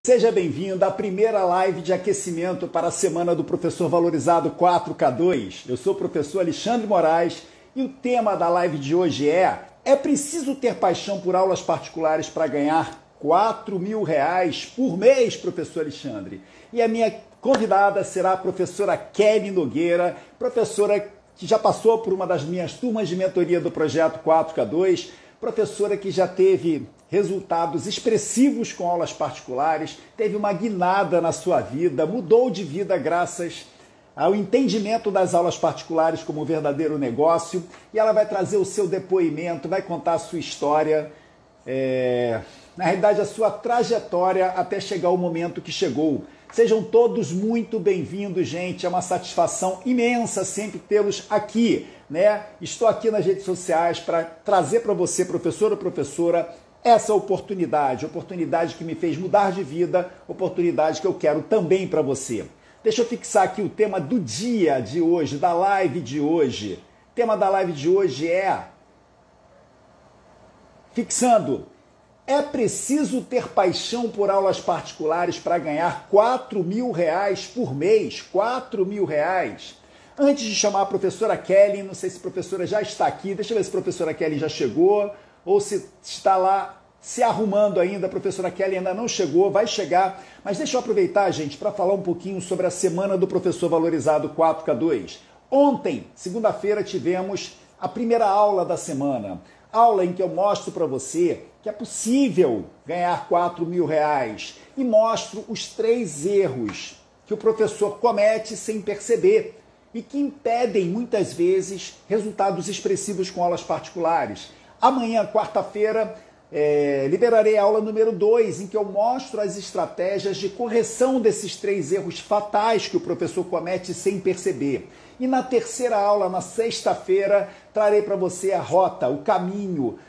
Seja bem-vindo à primeira live de aquecimento para a Semana do Professor Valorizado 4K2. Eu sou o professor Alexandre Moraes e o tema da live de hoje é preciso ter paixão por aulas particulares para ganhar R$ 4.000 por mês, professor Alexandre? E a minha convidada será a professora Kelly Nogueira, professora que já passou por uma das minhas turmas de mentoria do projeto 4K2, professora que já teve resultados expressivos com aulas particulares, teve uma guinada na sua vida, mudou de vida graças ao entendimento das aulas particulares como um verdadeiro negócio, e ela vai trazer o seu depoimento, vai contar a sua história, na realidade a sua trajetória até chegar o momento que chegou. Sejam todos muito bem-vindos, gente, é uma satisfação imensa sempre tê-los aqui, né? Estou aqui nas redes sociais para trazer para você, professor ou professora, essa oportunidade que me fez mudar de vida, oportunidade que eu quero também para você. Deixa eu fixar aqui o tema do dia de hoje, da live de hoje. O tema da live de hoje é... Fixando. É preciso ter paixão por aulas particulares para ganhar R$ 4.000 por mês? R$ 4.000. Antes de chamar a professora Kelly, não sei se a professora já está aqui, deixa eu ver se a professora Kelly já chegou, ou se está lá se arrumando ainda, a professora Kelly ainda não chegou, vai chegar. Mas deixa eu aproveitar, gente, para falar um pouquinho sobre a Semana do Professor Valorizado 4K2. Ontem, segunda-feira, tivemos a primeira aula da semana. Aula em que eu mostro para você que é possível ganhar R$ 4.000 e mostro os 3 erros que o professor comete sem perceber e que impedem, muitas vezes, resultados expressivos com aulas particulares. Amanhã, quarta-feira, liberarei a aula número 2, em que eu mostro as estratégias de correção desses 3 erros fatais que o professor comete sem perceber. E na terceira aula, na sexta-feira, trarei para você a rota, o caminho,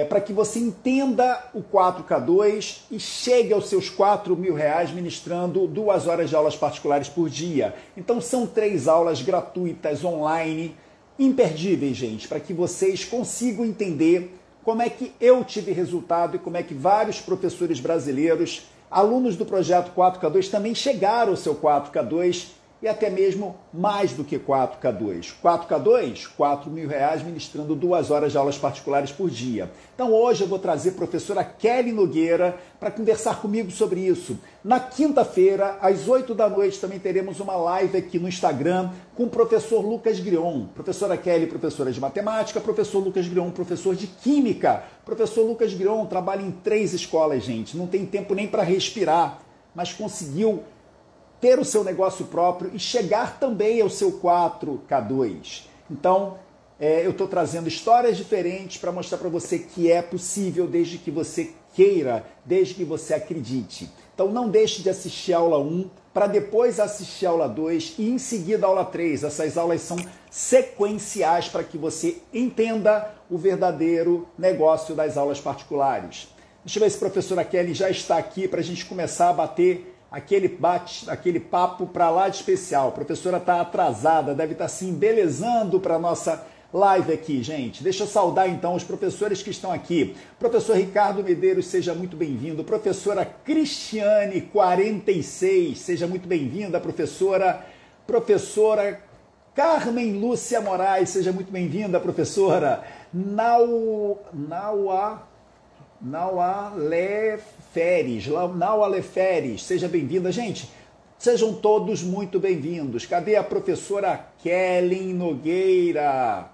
para que você entenda o 4K2 e chegue aos seus R$ 4.000 ministrando 2 horas de aulas particulares por dia. Então são 3 aulas gratuitas, online, imperdíveis, gente, para que vocês consigam entender como é que eu tive resultado e como é que vários professores brasileiros, alunos do projeto 4K2, também chegaram ao seu 4K2 e até mesmo mais do que 4K2. 4K2, R$ 4.000 ministrando 2 horas de aulas particulares por dia. Então hoje eu vou trazer a professora Kelly Nogueira para conversar comigo sobre isso. Na quinta-feira, às 8 da noite, também teremos uma live aqui no Instagram com o professor Lucas Grion. Professora Kelly, professora de matemática, professor Lucas Grion, professor de química. Professor Lucas Grion trabalha em 3 escolas, gente. Não tem tempo nem para respirar, mas conseguiu ter o seu negócio próprio e chegar também ao seu 4K2. Então, eu estou trazendo histórias diferentes para mostrar para você que é possível desde que você queira, desde que você acredite. Então, não deixe de assistir a aula 1 para depois assistir a aula 2 e em seguida a aula 3. Essas aulas são sequenciais para que você entenda o verdadeiro negócio das aulas particulares. Deixa eu ver se a professora Kelly já está aqui para a gente começar a bater aquele papo para lá de especial. A professora está atrasada, deve estar se embelezando para a nossa live aqui, gente. Deixa eu saudar então os professores que estão aqui. Professor Ricardo Medeiros, seja muito bem-vindo. Professora Cristiane, 46, seja muito bem-vinda. Professora Carmen Lúcia Moraes, seja muito bem-vinda. Professora Naua Leferes, seja bem-vinda. Gente, sejam todos muito bem-vindos. Cadê a professora Kelly Nogueira?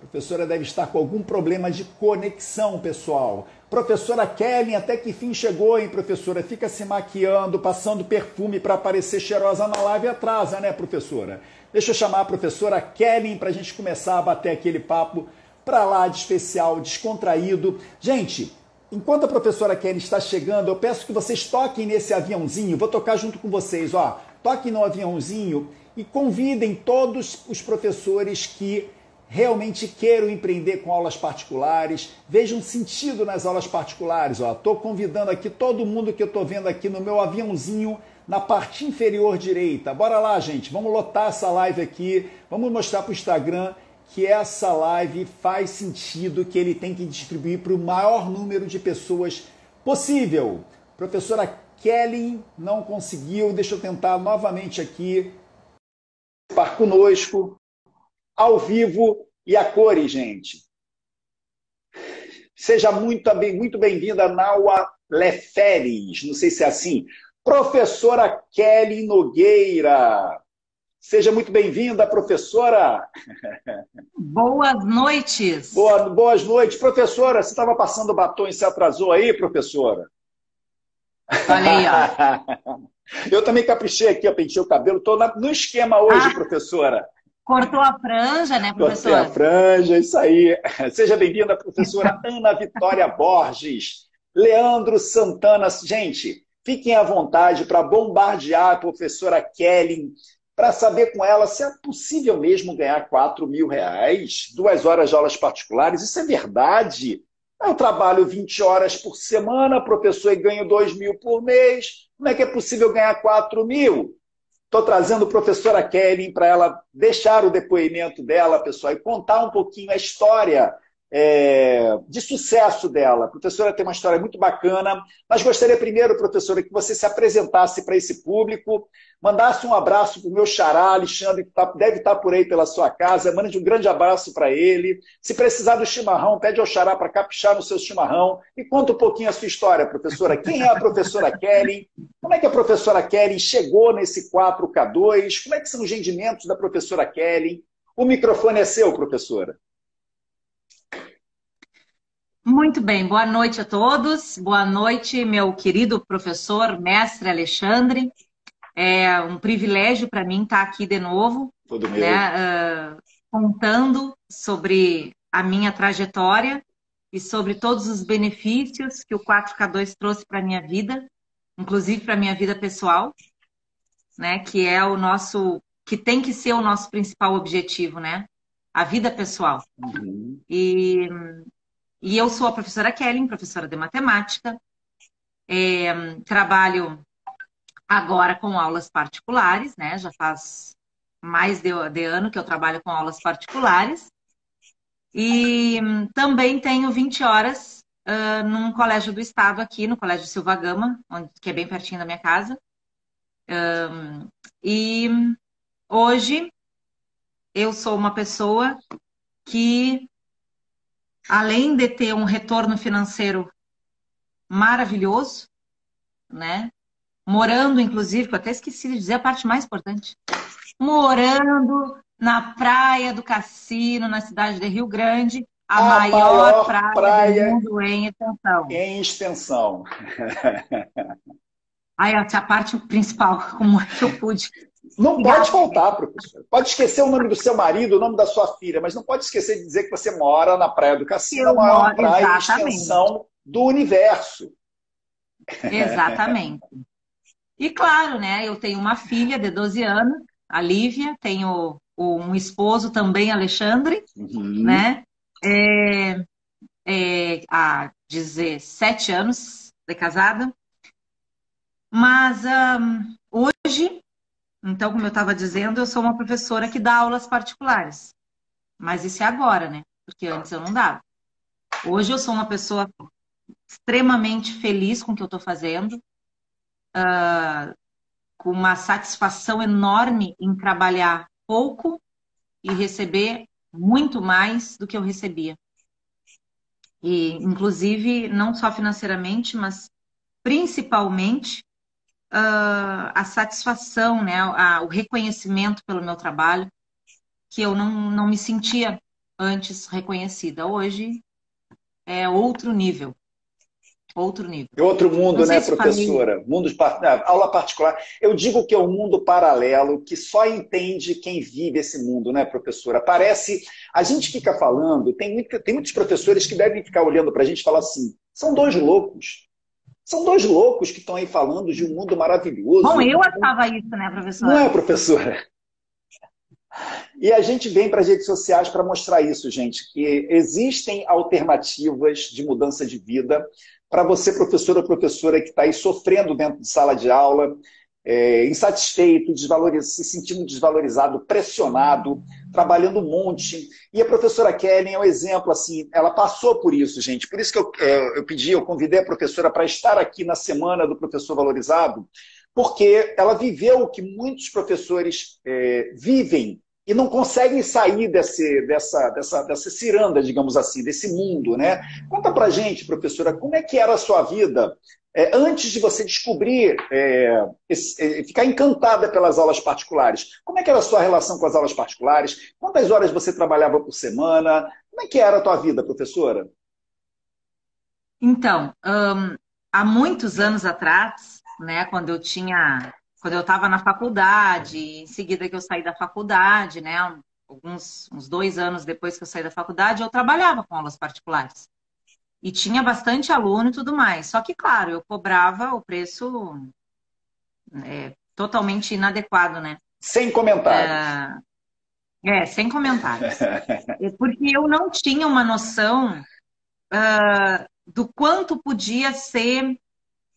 A professora deve estar com algum problema de conexão, pessoal. Professora Kelly, até que fim chegou, hein, professora? Fica se maquiando, passando perfume para parecer cheirosa na live, atrasa, né, professora? Deixa eu chamar a professora Kelly para a gente começar a bater aquele papo para lá de especial, descontraído. Gente, enquanto a professora Kelly está chegando, eu peço que vocês toquem nesse aviãozinho, vou tocar junto com vocês, ó. Toquem no aviãozinho e convidem todos os professores que realmente queiram empreender com aulas particulares, vejam sentido nas aulas particulares, ó. Estou convidando aqui todo mundo que eu estou vendo aqui no meu aviãozinho, na parte inferior direita. Bora lá, gente, vamos lotar essa live aqui, vamos mostrar para o Instagram que essa live faz sentido, que ele tem que distribuir para o maior número de pessoas possível. Professora Kelly não conseguiu, deixa eu tentar novamente aqui participar conosco, ao vivo e a cores, gente. Seja muito bem-vinda, Naua Leferes, não sei se é assim. Professora Kelly Nogueira. Seja muito bem-vinda, professora. Boas noites. Boas noites. Professora, você estava passando batom e se atrasou aí, professora? Olha aí, ó. Eu também caprichei aqui, eu pentei o cabelo, estou no esquema hoje, professora. Cortou a franja, né, professora? Cortei a franja, isso aí. Seja bem-vinda, professora Ana Vitória Borges, Leandro Santana. Gente, fiquem à vontade para bombardear a professora Kelly, para saber com ela se é possível mesmo ganhar R$4.000, 2 horas de aulas particulares. Isso é verdade? Eu trabalho 20 horas por semana, professor, e ganho 2.000 por mês. Como é que é possível ganhar 4.000? Estou trazendo a professora Kelly para ela deixar o depoimento dela, pessoal, e contar um pouquinho a história de sucesso dela. A professora tem uma história muito bacana, mas gostaria primeiro, professora, que você se apresentasse para esse público, mandasse um abraço para o meu xará, Alexandre, que deve estar por aí pela sua casa, mande um grande abraço para ele. Se precisar do chimarrão, pede ao xará para caprichar no seu chimarrão e conta um pouquinho a sua história, professora. Quem é a professora Kelly? Como é que a professora Kelly chegou nesse 4K2? Como é que são os rendimentos da professora Kelly? O microfone é seu, professora. Muito bem, boa noite a todos. Boa noite, meu querido professor, mestre Alexandre. É um privilégio para mim estar aqui de novo, Todo meu. né, contando sobre a minha trajetória e sobre todos os benefícios que o 4K2 trouxe para a minha vida, inclusive para a minha vida pessoal, né, que é que tem que ser o nosso principal objetivo, né? A vida pessoal. Uhum. E eu sou a professora Kelly, professora de matemática. Trabalho agora com aulas particulares, né? Já faz mais de ano que eu trabalho com aulas particulares. E também tenho 20 horas num colégio do estado aqui, no Colégio Silva Gama, que é bem pertinho da minha casa. E hoje eu sou uma pessoa que, além de ter um retorno financeiro maravilhoso, né? Morando, inclusive, que eu até esqueci de dizer a parte mais importante. Morando na Praia do Cassino, na cidade de Rio Grande, a maior praia do mundo em extensão. Em extensão. Aí, essa é a parte principal, como é que eu pude. Não pode faltar, professor. Pode esquecer o nome do seu marido, o nome da sua filha, mas não pode esquecer de dizer que você mora na Praia do Cassino, a maior praia em extensão do universo. Exatamente. E claro, né, eu tenho uma filha de 12 anos, a Lívia, tenho um esposo também, Alexandre, né, há 17 anos de casada. Mas hoje, então, como eu estava dizendo, eu sou uma professora que dá aulas particulares. Mas isso é agora, né? Porque antes eu não dava. Hoje eu sou uma pessoa extremamente feliz com o que eu estou fazendo, com uma satisfação enorme em trabalhar pouco e receber muito mais do que eu recebia. E, inclusive, não só financeiramente, mas principalmente a satisfação, né? O reconhecimento pelo meu trabalho, que eu não me sentia antes reconhecida. Hoje é outro nível. Outro nível. É outro mundo, né, professora? Aula particular. Eu digo que é um mundo paralelo que só entende quem vive esse mundo, né, professora? Parece. A gente fica falando, tem muitos professores que devem ficar olhando para a gente e falar assim: são dois loucos. São dois loucos que estão aí falando de um mundo maravilhoso. Bom, eu achava isso, né, professora? Não é, professora? E a gente vem para as redes sociais para mostrar isso, gente, que existem alternativas de mudança de vida para você, professor ou professora, que está aí sofrendo dentro de sala de aula, insatisfeito, se sentindo desvalorizado, pressionado. trabalhando um monte. E a professora Kelly é um exemplo, assim, ela passou por isso, gente. Por isso que eu convidei a professora para estar aqui na Semana do Professor Valorizado, porque ela viveu o que muitos professores vivem e não conseguem sair dessa ciranda, digamos assim, desse mundo, né? Conta pra gente, professora, como é que era a sua vida antes de você descobrir, ficar encantada pelas aulas particulares? Como é que era a sua relação com as aulas particulares? Quantas horas você trabalhava por semana? Como é que era a tua vida, professora? Então, há muitos anos atrás, né, quando eu estava na faculdade, em seguida que eu saí da faculdade, né, uns 2 anos depois que eu saí da faculdade, eu trabalhava com aulas particulares. E tinha bastante aluno e tudo mais. Só que, claro, eu cobrava o preço totalmente inadequado, né? Sem comentários. Sem comentários. Porque eu não tinha uma noção do quanto podia ser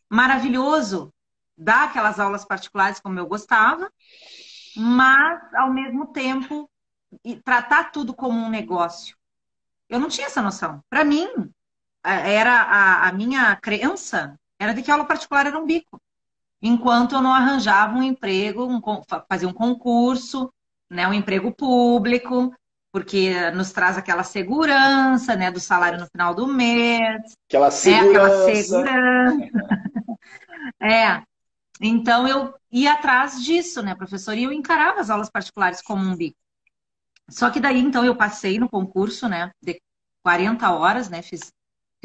maravilhoso dar aquelas aulas particulares como eu gostava, mas, ao mesmo tempo, tratar tudo como um negócio. Eu não tinha essa noção. Para mim, a minha crença era de que a aula particular era um bico. Enquanto eu não arranjava um emprego, fazia um concurso, né, um emprego público, porque nos traz aquela segurança, né, do salário no final do mês, Aquela aquela segurança. segurança. É, então eu ia atrás disso, né, professor? E eu encarava as aulas particulares como um bico. Só que daí, então, eu passei no concurso, né, de 40 horas, né, fiz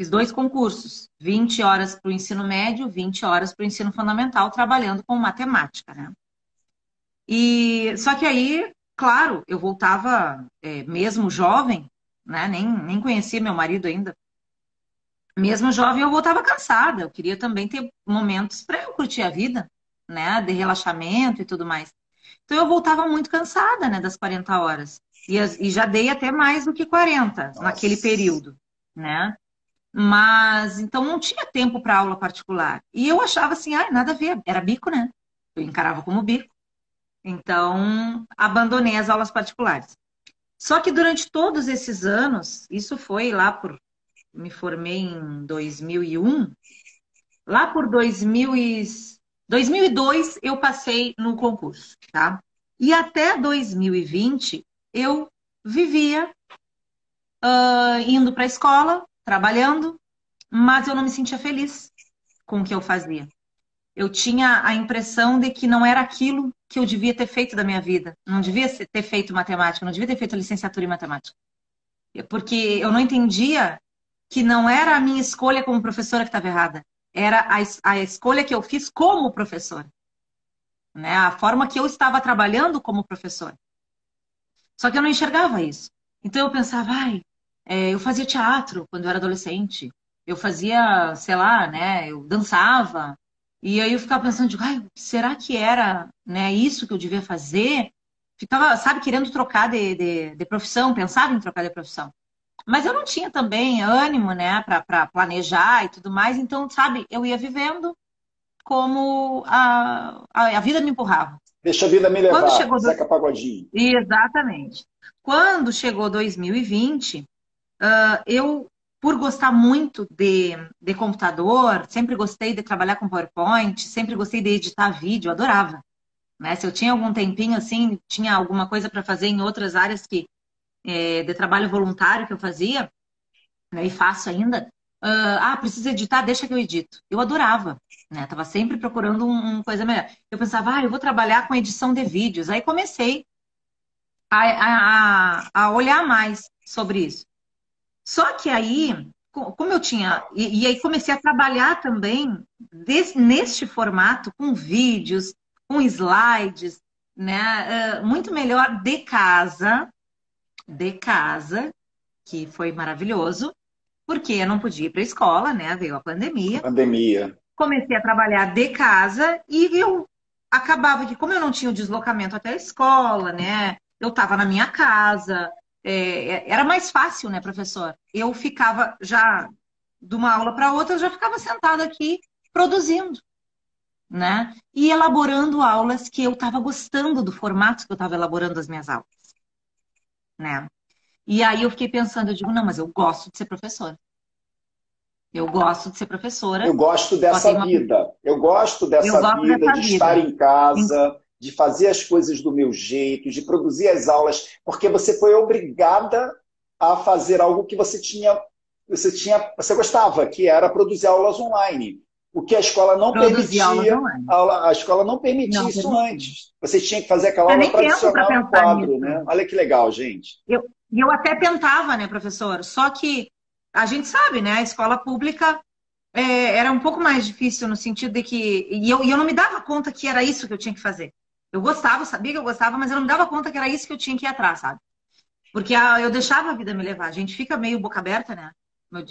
2 concursos, 20 horas para o ensino médio, 20 horas para o ensino fundamental, trabalhando com matemática, né? E só que aí, claro, eu voltava, mesmo jovem, né? Nem conhecia meu marido ainda. Mesmo jovem, eu voltava cansada. Eu queria também ter momentos para eu curtir a vida, né? De relaxamento e tudo mais. Então eu voltava muito cansada, né? Das 40 horas. E já dei até mais do que 40 naquele Nossa. período, né? Mas então não tinha tempo para aula particular. E eu achava assim, nada a ver, era bico, né? Eu encarava como bico. Então, abandonei as aulas particulares. Só que durante todos esses anos, isso foi lá me formei em 2001, lá por 2002 eu passei no concurso, tá? E até 2020 eu vivia indo para a escola, trabalhando, mas eu não me sentia feliz com o que eu fazia. Eu tinha a impressão de que não era aquilo que eu devia ter feito da minha vida. Não devia ter feito matemática, não devia ter feito licenciatura em matemática. Porque eu não entendia que não era a minha escolha como professora que estava errada. Era a escolha que eu fiz como professora. Né? A forma que eu estava trabalhando como professora. Só que eu não enxergava isso. Então eu pensava, eu fazia teatro quando eu era adolescente. Eu fazia, sei lá, né? Eu dançava. E aí eu ficava pensando, será que era, né, isso que eu devia fazer? Ficava, sabe, querendo trocar de profissão, pensava em trocar de profissão. Mas eu não tinha também ânimo, né, para planejar e tudo mais. Então, sabe, eu ia vivendo como a vida me empurrava. Deixa a vida me Quando levar, chegou Zeca Pagodinho. Exatamente. Quando chegou 2020, eu, por gostar muito de computador, sempre gostei de trabalhar com PowerPoint, sempre gostei de editar vídeo, adorava. Né? Se eu tinha algum tempinho assim, tinha alguma coisa para fazer em outras áreas de trabalho voluntário que eu fazia, né, e faço ainda, precisa editar, deixa que eu edito. Eu adorava, né? Tava sempre procurando uma coisa melhor. Eu pensava, eu vou trabalhar com edição de vídeos. Aí comecei a olhar mais sobre isso. Só que aí, como eu tinha, e aí comecei a trabalhar também neste formato, com vídeos, com slides, né? Muito melhor de casa, que foi maravilhoso, porque eu não podia ir para a escola, né? Veio a pandemia. Pandemia. Comecei a trabalhar de casa e eu acabava que, como eu não tinha o deslocamento até a escola, né? Eu estava na minha casa, era mais fácil, né, professor? Eu ficava já de uma aula para outra, eu já ficava sentada aqui produzindo, né? E elaborando aulas que eu estava gostando do formato que eu estava elaborando as minhas aulas. né? E aí eu fiquei pensando, eu digo, não, mas eu gosto de ser professora. Eu gosto de ser Eu professora, gosto só tem dessa uma... vida. Eu gosto Eu dessa gosto vida dessa de estar vida. em casa, de fazer as coisas do meu jeito, de produzir as aulas, porque você foi obrigada a fazer algo que você gostava, que era produzir aulas online. O que a escola não Produzir aulas permitia, online. a escola não permitia Não isso permitia. antes. Você tinha que fazer aquela Não tinha aula nem tempo para tradicional em pensar quadro, né? nisso. Olha que legal, gente. E eu até tentava, né, professor? Só que a gente sabe, né? A escola pública era um pouco mais difícil no sentido de que... E eu não me dava conta que era isso que eu tinha que fazer. Eu gostava, sabia que eu gostava, mas eu não me dava conta que era isso que eu tinha que ir atrás, sabe? Porque eu deixava a vida me levar. A gente fica meio boca aberta, né?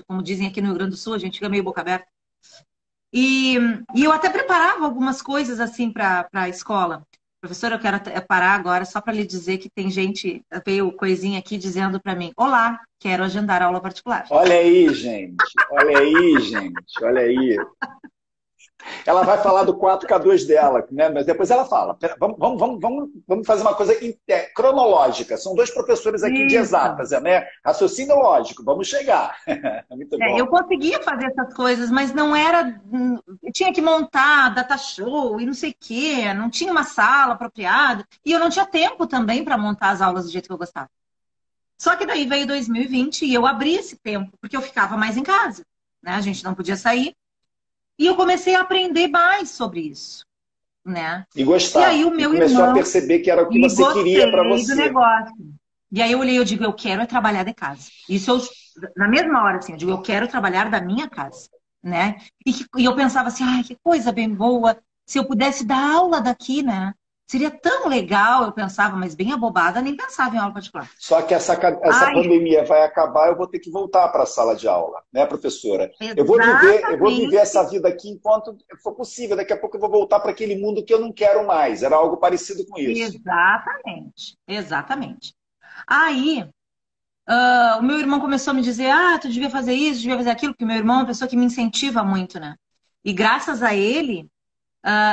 Como dizem aqui no Rio Grande do Sul, a gente fica meio boca aberta. E, e eu até preparava algumas coisas assim para a escola. Professora, eu quero parar agora só para lhe dizer que tem gente, veio coisinha aqui dizendo para mim: Olá, quero agendar aula particular. Olha aí, gente. Olha aí, gente. Olha aí. Ela vai falar do 4K2 dela, né? Mas depois ela fala. Vamos fazer uma coisa cronológica. São dois professores aqui de Isso. exatas, né? Raciocínio lógico. Vamos chegar. Muito Eu bom. conseguia fazer essas coisas, mas não era. Eu tinha que montar data show e não sei o quê, não tinha uma sala apropriada. E eu não tinha tempo também para montar as aulas do jeito que eu gostava. Só que daí veio 2020 e eu abri esse tempo, porque eu ficava mais em casa, né? A gente não podia sair. E eu comecei a aprender mais sobre isso, né? E E aí gostar. o E meu começou a irmão, perceber que era o que e você queria para gostei do você. negócio. E aí eu olhei, eu digo, eu quero é trabalhar de casa. Isso eu, na mesma hora, assim, eu digo, eu quero trabalhar da minha casa, né? E eu pensava assim, ai, que coisa bem boa, se eu pudesse dar aula daqui, né? Seria tão legal, eu pensava, mas bem abobada, nem pensava em aula particular. Só que essa Ai, pandemia vai acabar, eu vou ter que voltar para a sala de aula, né, professora? Eu vou viver essa exatamente, vida aqui enquanto for possível. Daqui a pouco eu vou voltar para aquele mundo que eu não quero mais. Era algo parecido com isso. exatamente, exatamente. Aí, o meu irmão começou a me dizer, tu devia fazer isso, devia fazer aquilo, porque meu irmão é uma pessoa que me incentiva muito, né? E graças a ele,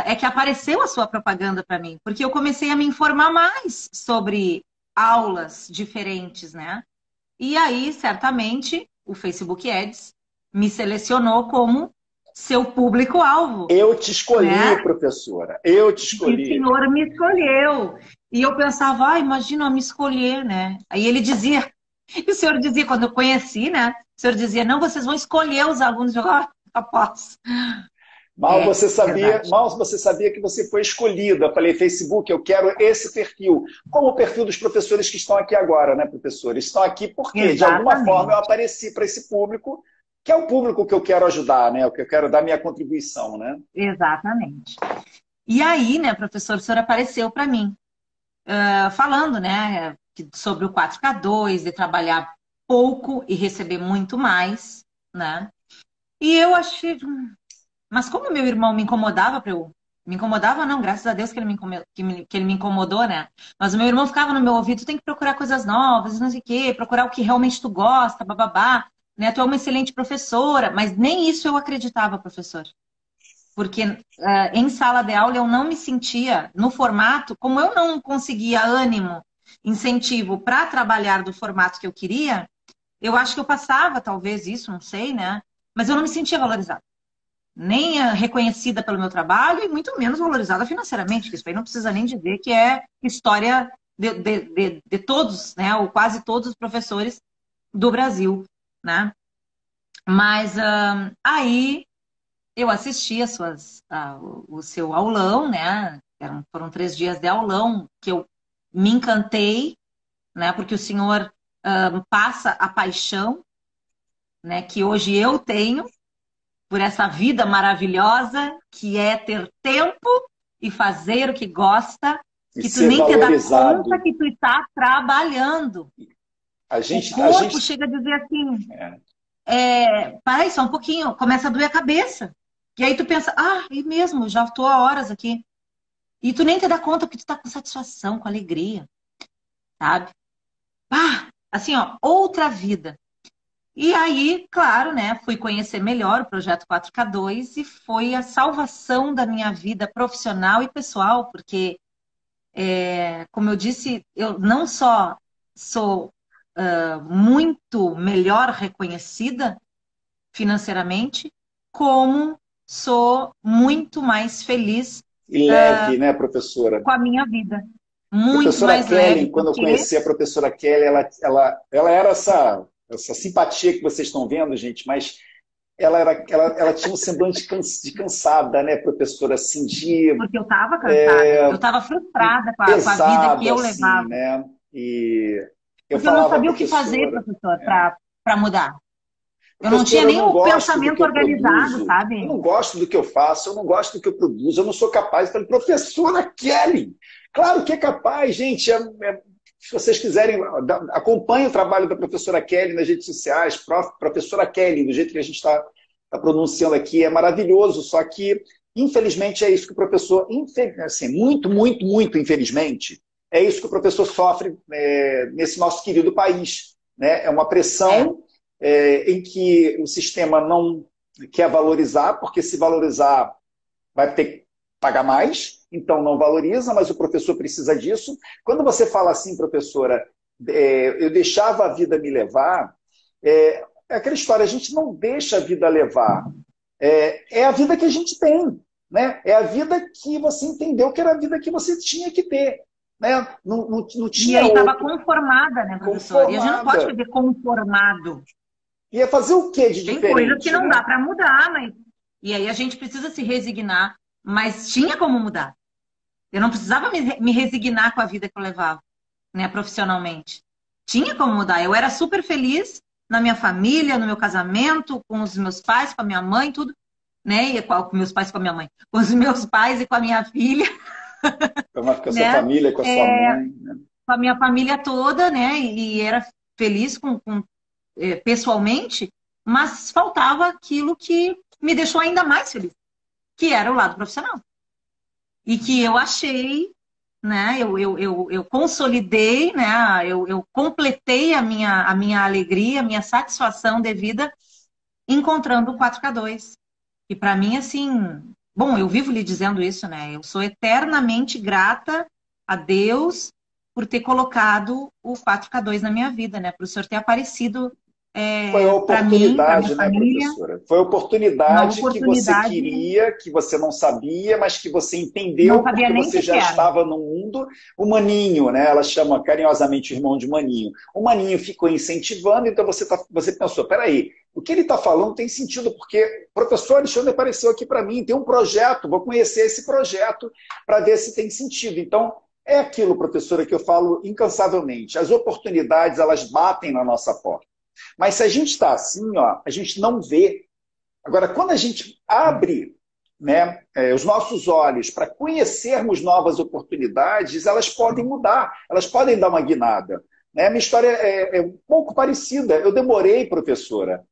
é que apareceu a sua propaganda para mim, porque eu comecei a me informar mais sobre aulas diferentes, né? E aí, certamente, o Facebook Ads me selecionou como seu público-alvo, Eu te escolhi, né? professora. Eu te E o escolhi. senhor me escolheu. E eu pensava, imagina me escolher, né? Aí ele dizia, e o senhor dizia, quando eu conheci, né? O senhor dizia, não, vocês vão escolher os alunos. Eu, após. É verdade. Mal você sabia que você foi escolhida. Eu falei, Facebook, eu quero esse perfil. Como o perfil dos professores que estão aqui agora, né, professores? Estão aqui porque, de alguma forma, eu Exatamente. apareci para esse público, que é o público que eu quero ajudar, né? O que eu quero dar minha contribuição, né? Exatamente. E aí, né, professor, o senhor apareceu para mim, falando, né, sobre o 4K2, de trabalhar pouco e receber muito mais, né? E eu achei, mas como meu irmão me incomodava para eu. Me incomodava, não, graças a Deus que ele que ele me incomodou, né? Mas o meu irmão ficava no meu ouvido, tu tem que procurar coisas novas, não sei o quê, procurar o que realmente tu gosta, bababá, né? Tu é uma excelente professora, mas nem isso eu acreditava, professor. Porque em sala de aula eu não me sentia no formato, como eu não conseguia ânimo, incentivo para trabalhar do formato que eu queria, eu acho que eu passava, talvez isso, não sei, né? Mas eu não me sentia valorizada. Nem reconhecida pelo meu trabalho e muito menos valorizada financeiramente, que isso aí não precisa nem dizer que é história de todos, né? Ou quase todos os professores do Brasil, né? Mas aí eu assisti o seu aulão, né? Foram 3 dias de aulão que eu me encantei, né? Porque o senhor passa a paixão, né? Que hoje eu tenho por essa vida maravilhosa que é ter tempo e fazer o que gosta, E que tu ser nem te dá conta valorizado. que tu está trabalhando. A O gente, a corpo gente, chega a dizer assim, é, pai, só um pouquinho, começa a doer a cabeça. E aí tu pensa, e mesmo, já estou há horas aqui. E tu nem te dá conta porque tu tá com satisfação, com alegria, sabe? Assim, ó, outra vida. E aí, claro, né, fui conhecer melhor o projeto 4K2 e foi a salvação da minha vida profissional e pessoal, porque, como eu disse, eu não só sou muito melhor reconhecida financeiramente, como sou muito mais feliz E leve, né, professora? com a minha vida. Muito Professora mais leve, Kelly, quando eu porque... conheci a professora Kelly, ela era essa simpatia que vocês estão vendo, gente, mas ela tinha um semblante de cansada, né, professora? Assim, Porque eu estava cansada, eu estava frustrada com a vida que pesada, eu assim, levava. né? E eu Porque eu não falava, sabia o que fazer, professora, professor, para mudar. Eu não tinha professora, eu nem não o gosto do pensamento que eu organizado, produzo, eu sabe? não gosto do que eu faço, eu não gosto do que eu produzo, eu não sou capaz. Eu falei, professora Kelly, claro que é capaz, gente. Se vocês quiserem, acompanhe o trabalho da professora Kelly nas redes sociais, professora Kelly, do jeito que a gente está pronunciando aqui, é maravilhoso, só que, infelizmente, é isso que o professor, assim, muito, muito, muito infelizmente, é isso que o professor sofre nesse nosso querido país. Né? É uma pressão em que o sistema não quer valorizar, porque se valorizar vai ter que pagar mais, então não valoriza, mas o professor precisa disso. Quando você fala assim, professora, eu deixava a vida me levar, é aquela história, a gente não deixa a vida levar. É a vida que a gente tem. Né? É a vida que você entendeu que era a vida que você tinha que ter. Né? Não E tinha aí estava outra. conformada, né, professor? E a gente não pode Conformada. viver conformado. Ia fazer o que de Tem coisas que diferente, não né? dá para mudar, mas... E aí a gente precisa se resignar, mas tinha como mudar. Eu não precisava me resignar com a vida que eu levava, né, profissionalmente. Tinha como mudar. Eu era super feliz na minha família, no meu casamento, com os meus pais, com a minha mãe, tudo, né? E com meus pais, com a minha mãe, com os meus pais e com a minha filha, Com a sua né? família, com a sua mãe. Né? Com a minha família toda, né? E era feliz pessoalmente, mas faltava aquilo que me deixou ainda mais feliz, que era o lado profissional. E que eu achei, né? Eu consolidei, né? Eu completei a minha alegria, a minha satisfação devida encontrando o 4K2. E para mim, assim, bom, eu vivo lhe dizendo isso, né? Eu sou eternamente grata a Deus por ter colocado o 4K2 na minha vida, né? Por o senhor ter aparecido Foi a para mim, para minha oportunidade, né, família, professora? Foi a uma oportunidade que você oportunidade, queria, que você não sabia, mas que você não entendeu sabia porque nem o você que já que era. estava no mundo. O Maninho, né? Ela chama carinhosamente o irmão de Maninho. O Maninho ficou incentivando, então você pensou, peraí, o que ele está falando tem sentido, porque o professor Alexandre apareceu aqui para mim, tem um projeto, vou conhecer esse projeto para ver se tem sentido. Então, é aquilo, professora, que eu falo incansavelmente. As oportunidades, elas batem na nossa porta. Mas se a gente está assim, ó, a gente não vê. Agora, quando a gente abre, né, os nossos olhos para conhecermos novas oportunidades, elas podem mudar, elas podem dar uma guinada. Né? A minha história é um pouco parecida. Eu demorei, professora.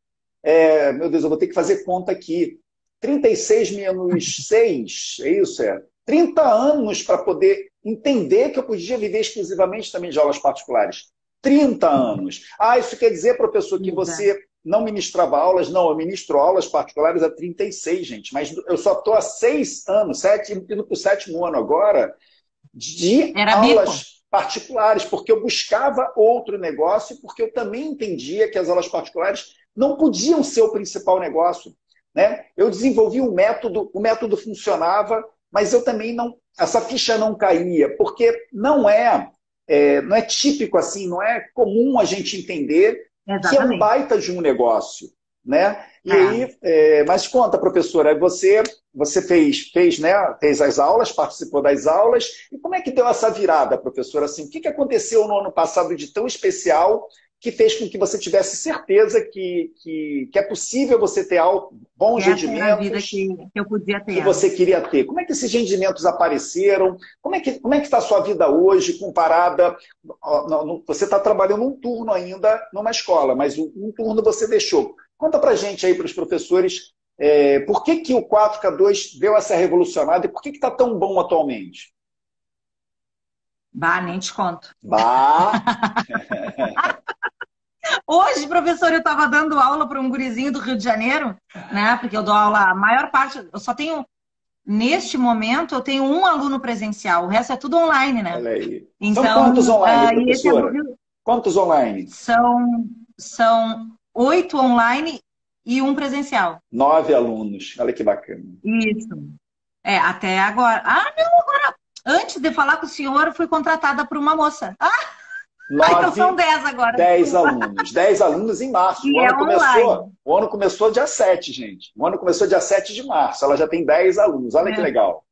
Meu Deus, eu vou ter que fazer conta aqui. 36 menos 6, é isso? 30 anos para poder entender que eu podia viver exclusivamente também de aulas particulares. 30 anos. Ah, isso quer dizer, professor, que você não ministrava aulas? Não, eu ministro aulas particulares há 36, gente. Mas eu só estou há 6 anos, 7, indo para o 7º ano agora, de aulas particulares, porque eu buscava outro negócio, porque eu também entendia que as aulas particulares não podiam ser o principal negócio. Né? Eu desenvolvi o método funcionava, mas eu também não... Essa ficha não caía, porque não é típico assim, não é comum a gente entender que é um baita de um negócio. Né? E aí, mas conta, professora, você fez as aulas, participou das aulas, e como é que deu essa virada, professora? Assim, o que aconteceu no ano passado de tão especial que fez com que você tivesse certeza que é possível você ter bons rendimentos era a vida que eu podia ter. Que você queria ter? Como é que esses rendimentos apareceram? Como é que está a sua vida hoje comparada? Você está trabalhando um turno ainda numa escola, mas um turno você deixou. Conta para a gente aí, para os professores, por que o 4K2 deu essa revolucionada e por que está tão bom atualmente? Bah, nem te conto. Bah! Hoje, professor, eu estava dando aula para um gurizinho do Rio de Janeiro, né? Porque eu dou aula, a maior parte, eu só tenho, neste momento, eu tenho um aluno presencial, o resto é tudo online, né? Olha aí. Então, são quantos online, professora? Quantos online? São 8 online e um presencial. 9 alunos. Olha que bacana. Isso. Até agora. Ah, não, agora. Antes de falar com o senhor, eu fui contratada por uma moça. Então são 10 agora. 10 alunos. 10 alunos em março. O ano começou dia 7, gente. O ano começou dia 7 de março. Ela já tem 10 alunos. Olha que legal.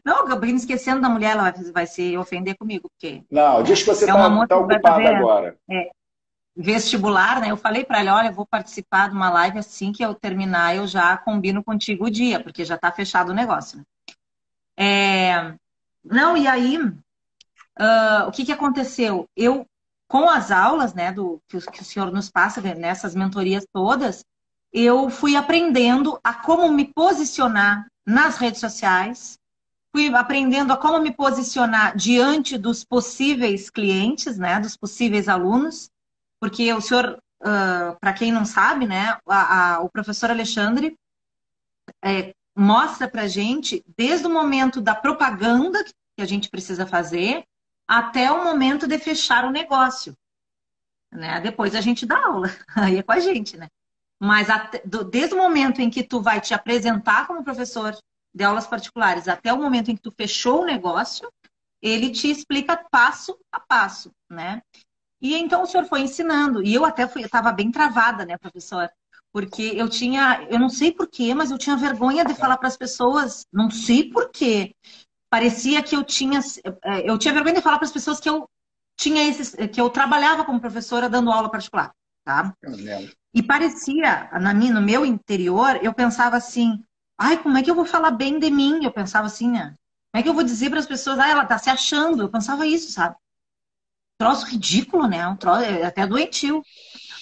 Não, acabei me esquecendo da mulher, ela vai se ofender comigo. Porque não, diz que você está ocupada agora. Vestibular, né? Eu falei para ela, olha, eu vou participar de uma live assim que eu terminar, eu já combino contigo o dia, porque já está fechado o negócio. Né? Não, e aí, o que aconteceu? Eu, com as aulas, né, que o senhor nos passa, nessas mentorias todas, eu fui aprendendo a como me posicionar nas redes sociais, fui aprendendo a como me posicionar diante dos possíveis clientes, né, dos possíveis alunos, porque o senhor, para quem não sabe, né, o professor Alexandre mostra para a gente, desde o momento da propaganda que a gente precisa fazer, até o momento de fechar o negócio. Né? Depois a gente dá aula, aí é com a gente, né? Mas desde o momento em que tu vai te apresentar como professor de aulas particulares até o momento em que tu fechou o negócio, ele te explica passo a passo, né? E então o senhor foi ensinando, e eu estava bem travada, né, professor? Porque eu não sei porquê, mas eu tinha vergonha de falar para as pessoas, não sei porquê. Parecia que eu tinha vergonha de falar para as pessoas que eu trabalhava como professora dando aula particular, tá? E parecia, no meu interior, eu pensava assim, ai, como é que eu vou falar bem de mim? Eu pensava assim, né? Como é que eu vou dizer para as pessoas, ela tá se achando? Eu pensava isso, sabe? Troço ridículo, né? Um troço até doentio.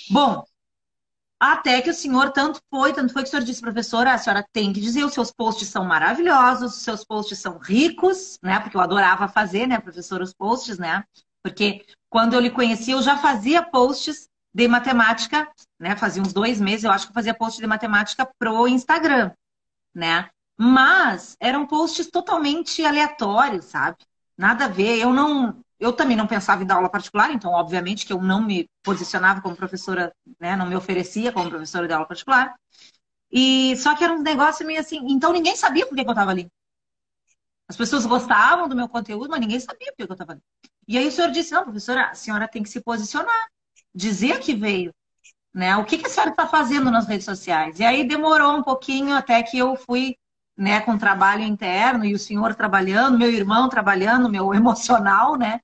Bom, até que o senhor, tanto foi que o senhor disse, professora, a senhora tem que dizer, os seus posts são maravilhosos, os seus posts são ricos, né? Porque eu adorava fazer, né, professora, os posts, né? Porque quando eu lhe conheci, eu já fazia posts de matemática, né? Fazia uns 2 meses, eu acho que eu fazia post de matemática pro Instagram, né? Mas eram posts totalmente aleatórios, sabe? Nada a ver. Eu também não pensava em dar aula particular, então, obviamente, que eu não me posicionava como professora, né? Não me oferecia como professora de aula particular. E só que era um negócio meio assim. Então, ninguém sabia por que eu estava ali. As pessoas gostavam do meu conteúdo, mas ninguém sabia por que eu estava ali. E aí o senhor disse, não, professora, a senhora tem que se posicionar, dizer que veio, né? O que a senhora está fazendo nas redes sociais? E aí demorou um pouquinho até que eu fui, né, com trabalho interno, e o senhor trabalhando, meu irmão trabalhando, meu emocional, né?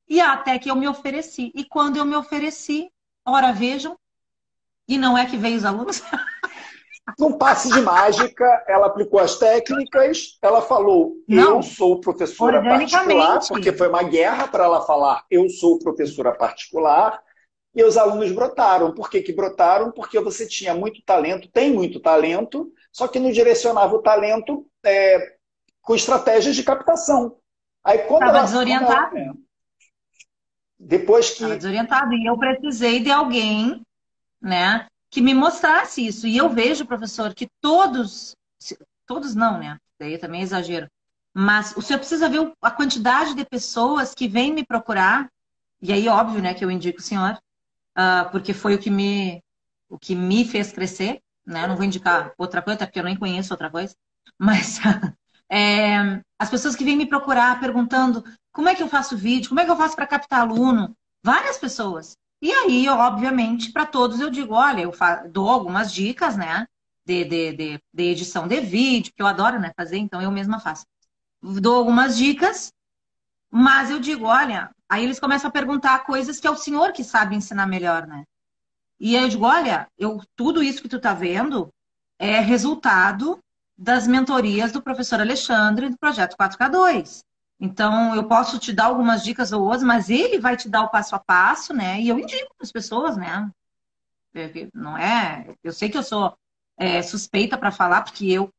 E até que eu me ofereci. E quando eu me ofereci, ora, vejam, e não é que veio os alunos... Num passe de mágica, ela aplicou as técnicas, ela falou, eu sou professora particular, porque foi uma guerra para ela falar, eu sou professora particular, e os alunos brotaram. Por que brotaram? Porque você tinha muito talento, tem muito talento, só que não direcionava o talento com estratégias de captação. Aí quando estava desorientado. Depois que... Estava desorientado, e eu precisei de alguém, né, que me mostrasse isso. E eu vejo, professor, que todos não, né? Daí também é exagero. Mas o senhor precisa ver a quantidade de pessoas que vêm me procurar, e aí, óbvio, né, que eu indico o senhor, porque foi o que me fez crescer, né? Eu não vou indicar outra coisa, até porque eu nem conheço outra coisa. Mas as pessoas que vêm me procurar perguntando como é que eu faço vídeo, como é que eu faço para captar aluno, várias pessoas. E aí, obviamente, para todos eu digo, olha, eu dou algumas dicas, né, de edição de vídeo, que eu adoro, né, fazer, então eu mesma faço. Dou algumas dicas, mas eu digo, olha, aí eles começam a perguntar coisas que é o senhor que sabe ensinar melhor, né? E aí eu digo, olha, tudo isso que tu tá vendo é resultado das mentorias do professor Alexandre do Projeto 4K2. Então, eu posso te dar algumas dicas ou outras, mas ele vai te dar o passo a passo, né? E eu indico para as pessoas, né? Não é... Eu sei que eu sou suspeita para falar, porque eu,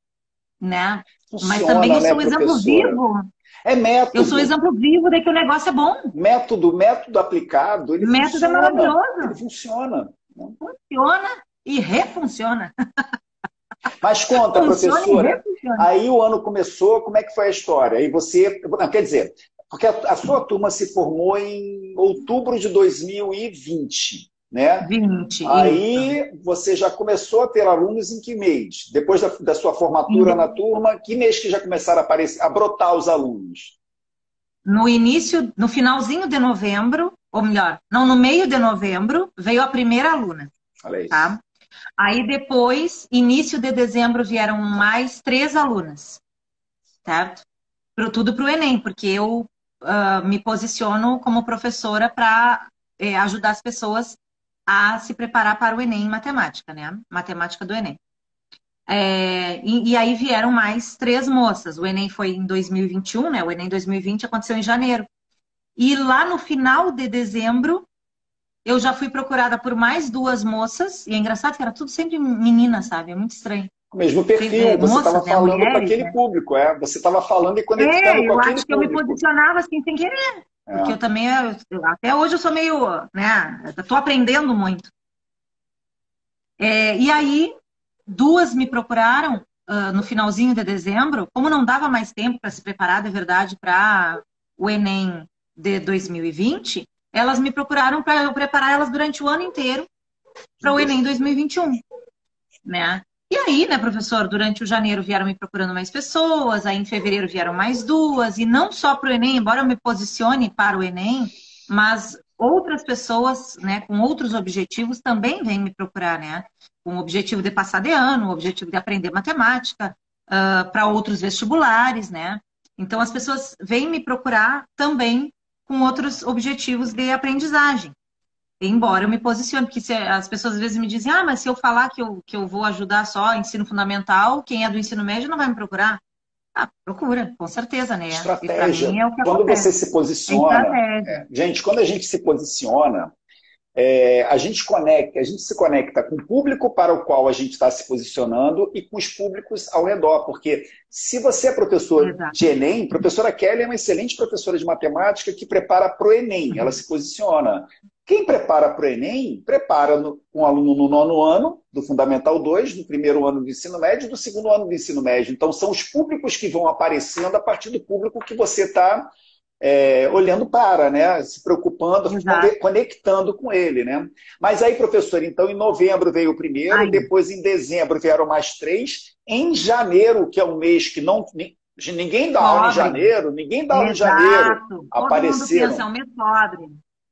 né? Funciona, mas também eu sou né, exemplo vivo. É método. Eu sou exemplo vivo de que o negócio é bom. Método aplicado, ele método funciona. É maravilhoso. Ele funciona. Funciona e refunciona. Mas conta, professora, aí o ano começou, como é que foi a história? Aí você, quer dizer, Porque a sua turma se formou em outubro de 2020, né? 20, isso. Aí você já começou a ter alunos em que mês? Depois da sua formatura na turma, que mês que já começaram a aparecer, a brotar os alunos? No início, no finalzinho de novembro, ou melhor, não, no meio de novembro, veio a primeira aluna, Olha isso. tá? Aí depois, início de dezembro, vieram mais 3 alunas, certo? Tudo para o Enem, porque eu me posiciono como professora para ajudar as pessoas a se preparar para o Enem em matemática, né? Matemática do Enem. E aí vieram mais 3 moças. O Enem foi em 2021, né? O Enem 2020 aconteceu em janeiro. E lá no final de dezembro, eu já fui procurada por mais 2 moças. E é engraçado que era tudo sempre menina, sabe? É muito estranho. O mesmo perfil, você estava Moças, né? falando para Mulheres, aquele né? público, você estava falando e conectando com Eu aquele acho que eu me público. posicionava assim sem querer. Porque eu É. também, até hoje eu sou meio, né? Eu tô aprendendo muito. E aí, 2 me procuraram no finalzinho de dezembro, como não dava mais tempo para se preparar de verdade para o Enem de 2020, elas me procuraram para eu preparar elas durante o ano inteiro para o Enem 2021, né? E aí, né, professor, durante o janeiro vieram me procurando mais pessoas, aí em fevereiro vieram mais 2, e não só para o Enem, embora eu me posicione para o Enem, mas outras pessoas, né, com outros objetivos também vêm me procurar, né? Com o objetivo de passar de ano, o objetivo de aprender matemática, para outros vestibulares, né? Então as pessoas vêm me procurar também com outros objetivos de aprendizagem. Embora eu me posicione, porque as pessoas às vezes me dizem, mas se eu falar que eu vou ajudar só ensino fundamental, quem é do ensino médio não vai me procurar. Procura, com certeza, né? E para mim Estratégia. é o que Quando você acontece. se É posiciona, estratégia. gente, quando a gente se posiciona, a gente se conecta com o público para o qual a gente está se posicionando e com os públicos ao redor, porque se você é professor Exato. de Enem, professora Kelly é uma excelente professora de matemática que prepara para o Enem, ela se posiciona. Quem prepara para o Enem, prepara um aluno no 9º ano do Fundamental 2, do 1º ano do ensino médio e do 2º ano do ensino médio. Então, são os públicos que vão aparecendo a partir do público que você está olhando para, né? Se preocupando, Exato. conectando com ele, né? Mas aí, professor, então em novembro veio o primeiro, Aí. depois em dezembro vieram mais 3, em janeiro, que é um mês que ninguém dá aula em Pobre. janeiro, ninguém dá aula em janeiro, Exato. Todo mundo pensa, é apareceram. um mês pobre.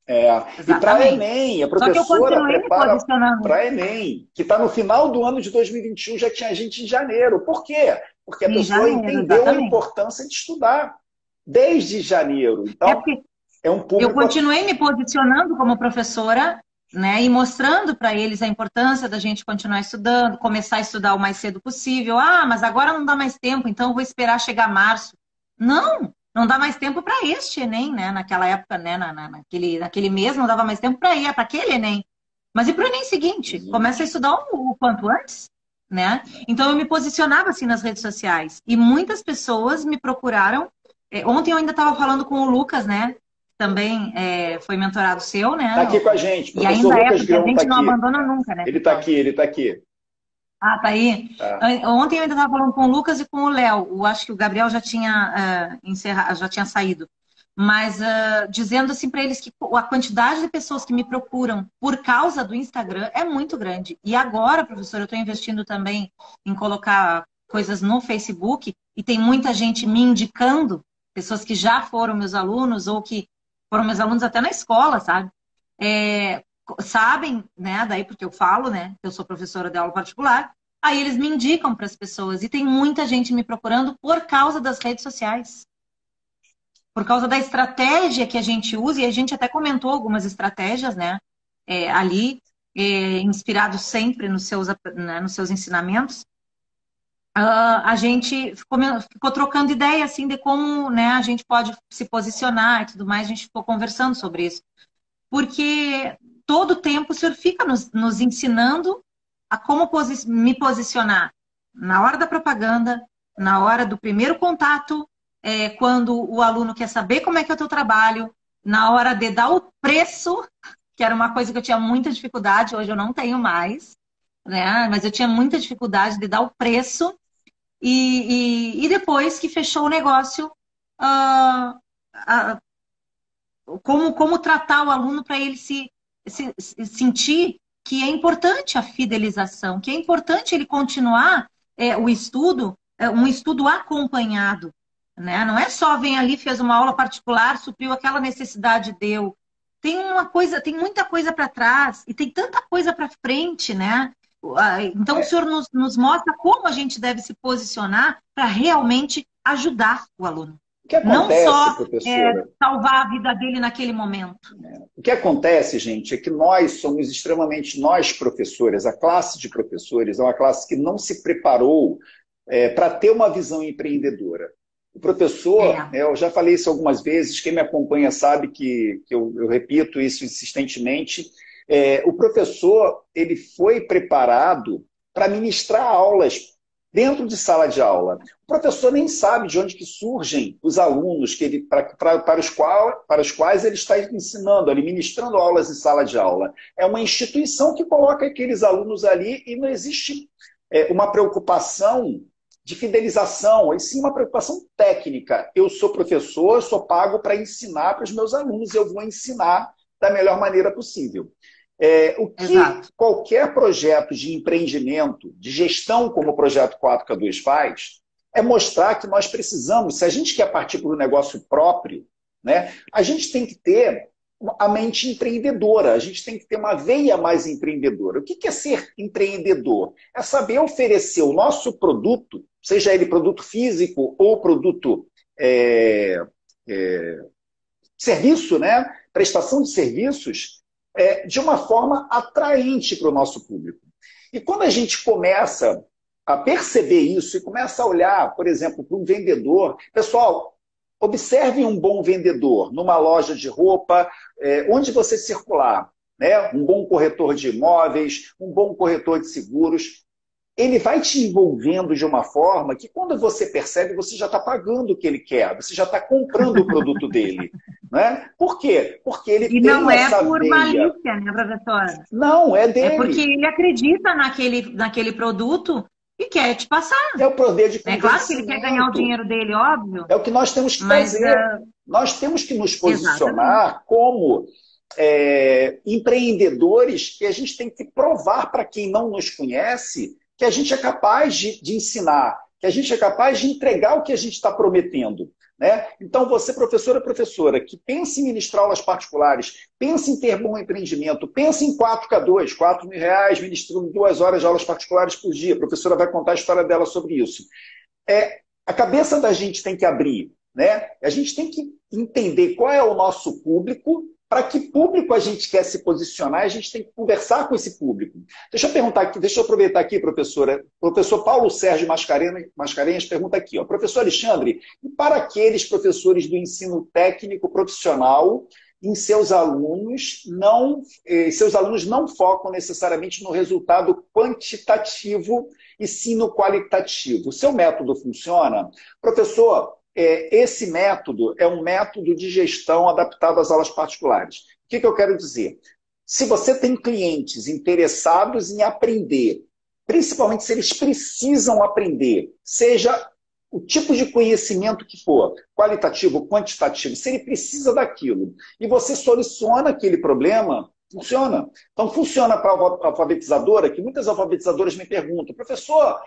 E para Exatamente. Enem, a Só que eu professora continuei me prepara posicionando. para Enem, que está no final do ano de 2021, já tinha gente em janeiro. Por quê? Porque a Em pessoa janeiro, entendeu a exatamente. importância de estudar desde janeiro. Então, Porque é um eu público. continuei me posicionando como professora, né, e mostrando para eles a importância da gente continuar estudando, começar a estudar o mais cedo possível. Mas agora não dá mais tempo, então eu vou esperar chegar março. Não dá mais tempo para este Enem, né? Naquela época, né, naquele mês não dava mais tempo para ir, para aquele Enem. Mas e para o Enem seguinte? Começa a estudar o quanto antes, né? Então eu me posicionava assim nas redes sociais e muitas pessoas me procuraram. Ontem eu ainda estava falando com o Lucas, né? Também foi mentorado seu, né? Está aqui com a gente. E Professor ainda Lucas porque a Grão está gente não aqui. abandona nunca, né? Ele está aqui, ele está aqui. Tá aí. Tá. Ontem eu ainda estava falando com o Lucas e com o Léo. Eu acho que o Gabriel já tinha já tinha saído. Mas dizendo assim para eles que a quantidade de pessoas que me procuram por causa do Instagram é muito grande. E agora, professor, eu estou investindo também em colocar coisas no Facebook e tem muita gente me indicando, pessoas que já foram meus alunos ou que foram meus alunos até na escola, sabe? Sabem, né? Daí porque eu falo, né? Que eu sou professora de aula particular. Aí eles me indicam para as pessoas e tem muita gente me procurando por causa das redes sociais. Por causa da estratégia que a gente usa, e a gente até comentou algumas estratégias, né? Ali, inspirado sempre nos seus ensinamentos. A gente ficou trocando ideia, assim, de como, né, a gente pode se posicionar e tudo mais. A gente ficou conversando sobre isso. Porque todo tempo o senhor fica nos ensinando a como me posicionar na hora da propaganda, na hora do primeiro contato, quando o aluno quer saber como é que é o teu trabalho, na hora de dar o preço, que era uma coisa que eu tinha muita dificuldade, hoje eu não tenho mais, né? Mas eu tinha muita dificuldade de dar o preço e depois que fechou o negócio, como tratar o aluno para ele se sentir que é importante a fidelização, que é importante ele continuar o estudo, um estudo acompanhado, né? Não é só vem ali, fez uma aula particular, supriu aquela necessidade, deu. Tem muita coisa para trás e tem tanta coisa para frente, né? Então, o senhor nos mostra como a gente deve se posicionar para realmente ajudar o aluno. O que acontece, não só professora, salvar a vida dele naquele momento. O que acontece, gente, é que nós somos extremamente, nós professores, a classe de professores é uma classe que não se preparou para ter uma visão empreendedora. O professor, eu já falei isso algumas vezes, quem me acompanha sabe que eu repito isso insistentemente, o professor ele foi preparado para ministrar aulas dentro de sala de aula. O professor nem sabe de onde que surgem os alunos para os quais ele está ensinando, ali, ministrando aulas em sala de aula. É uma instituição que coloca aqueles alunos ali e não existe uma preocupação de fidelização, e sim uma preocupação técnica. Eu sou professor, sou pago para ensinar para os meus alunos, eu vou ensinar da melhor maneira possível. O que qualquer projeto de empreendimento, de gestão como o Projeto 4K2 faz, é mostrar que nós precisamos, se a gente quer partir para um negócio próprio, né, a gente tem que ter a mente empreendedora, a gente tem que ter uma veia mais empreendedora. O que é ser empreendedor? É saber oferecer o nosso produto, seja ele produto físico ou produto serviço, né, prestação de serviços, de uma forma atraente para o nosso público. E quando a gente começa a perceber isso e começa a olhar, por exemplo, para um vendedor, pessoal, observe um bom vendedor numa loja de roupa, onde você circular, né? Um bom corretor de imóveis, um bom corretor de seguros, ele vai te envolvendo de uma forma que quando você percebe, você já está pagando o que ele quer, você já está comprando o produto dele. Né? Por quê? Porque ele tem não essa por veia. Malícia, né, professora? Não, é dele. É porque ele acredita naquele produto e quer te passar. É o poder de convencimento. É claro que ele quer ganhar o dinheiro dele, óbvio. É o que nós temos que fazer. Nós temos que nos posicionar como empreendedores, e a gente tem que provar para quem não nos conhece que a gente é capaz de ensinar, que a gente é capaz de entregar o que a gente está prometendo. Né? Então, você, professora, que pensa em ministrar aulas particulares, pensa em ter bom empreendimento, pensa em 4K2, R$4.000, ministrando 2 horas de aulas particulares por dia. A professora vai contar a história dela sobre isso. A cabeça da gente tem que abrir, né? A gente tem que entender qual é o nosso público, para que público a gente quer se posicionar, a gente tem que conversar com esse público. Deixa eu perguntar aqui, deixa eu aproveitar aqui, professora. O professor Paulo Sérgio Mascarenhas pergunta aqui, ó, professor Alexandre, e para aqueles professores do ensino técnico profissional, seus alunos não focam necessariamente no resultado quantitativo e sim no qualitativo. O seu método funciona? Professor, esse método é um método de gestão adaptado às aulas particulares. O que eu quero dizer? Se você tem clientes interessados em aprender, principalmente se eles precisam aprender, seja o tipo de conhecimento que for, qualitativo, quantitativo, se ele precisa daquilo, e você soluciona aquele problema, funciona. Então, funciona para a alfabetizadora, que muitas alfabetizadoras me perguntam, professor,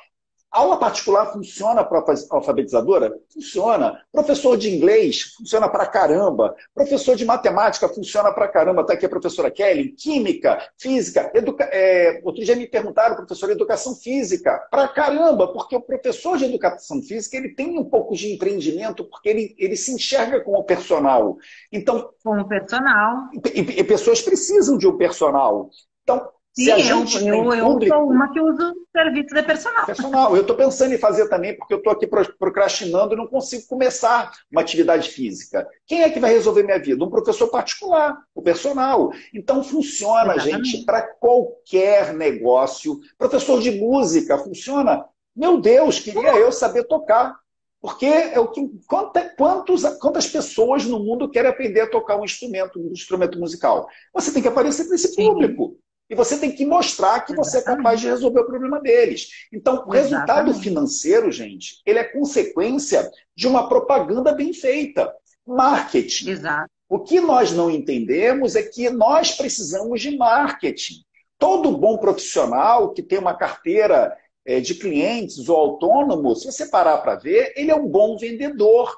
aula particular funciona para a alfabetizadora? Funciona. Professor de inglês funciona para caramba. Professor de matemática funciona para caramba. Está aqui a professora Kelly. Química, física. Outro dia me perguntaram, professor de educação física. Para caramba, porque o professor de educação física ele tem um pouco de empreendimento, porque ele se enxerga como personal. Então, como personal. E pessoas precisam de um personal. Então, sim, eu sou uma que uso serviço de personal. Eu estou pensando em fazer também, porque eu estou aqui procrastinando e não consigo começar uma atividade física. Quem é que vai resolver minha vida? Um professor particular, o personal. Então funciona, gente, para qualquer negócio. Professor de música, funciona? Meu Deus, queria eu saber tocar. Porque quantas pessoas no mundo querem aprender a tocar um instrumento musical? Você tem que aparecer para esse público. E você tem que mostrar que você é capaz de resolver o problema deles. Então, o resultado financeiro, gente, ele é consequência de uma propaganda bem feita. Marketing. Exato. O que nós não entendemos é que nós precisamos de marketing. Todo bom profissional que tem uma carteira de clientes ou autônomo, se você parar para ver, ele é um bom vendedor.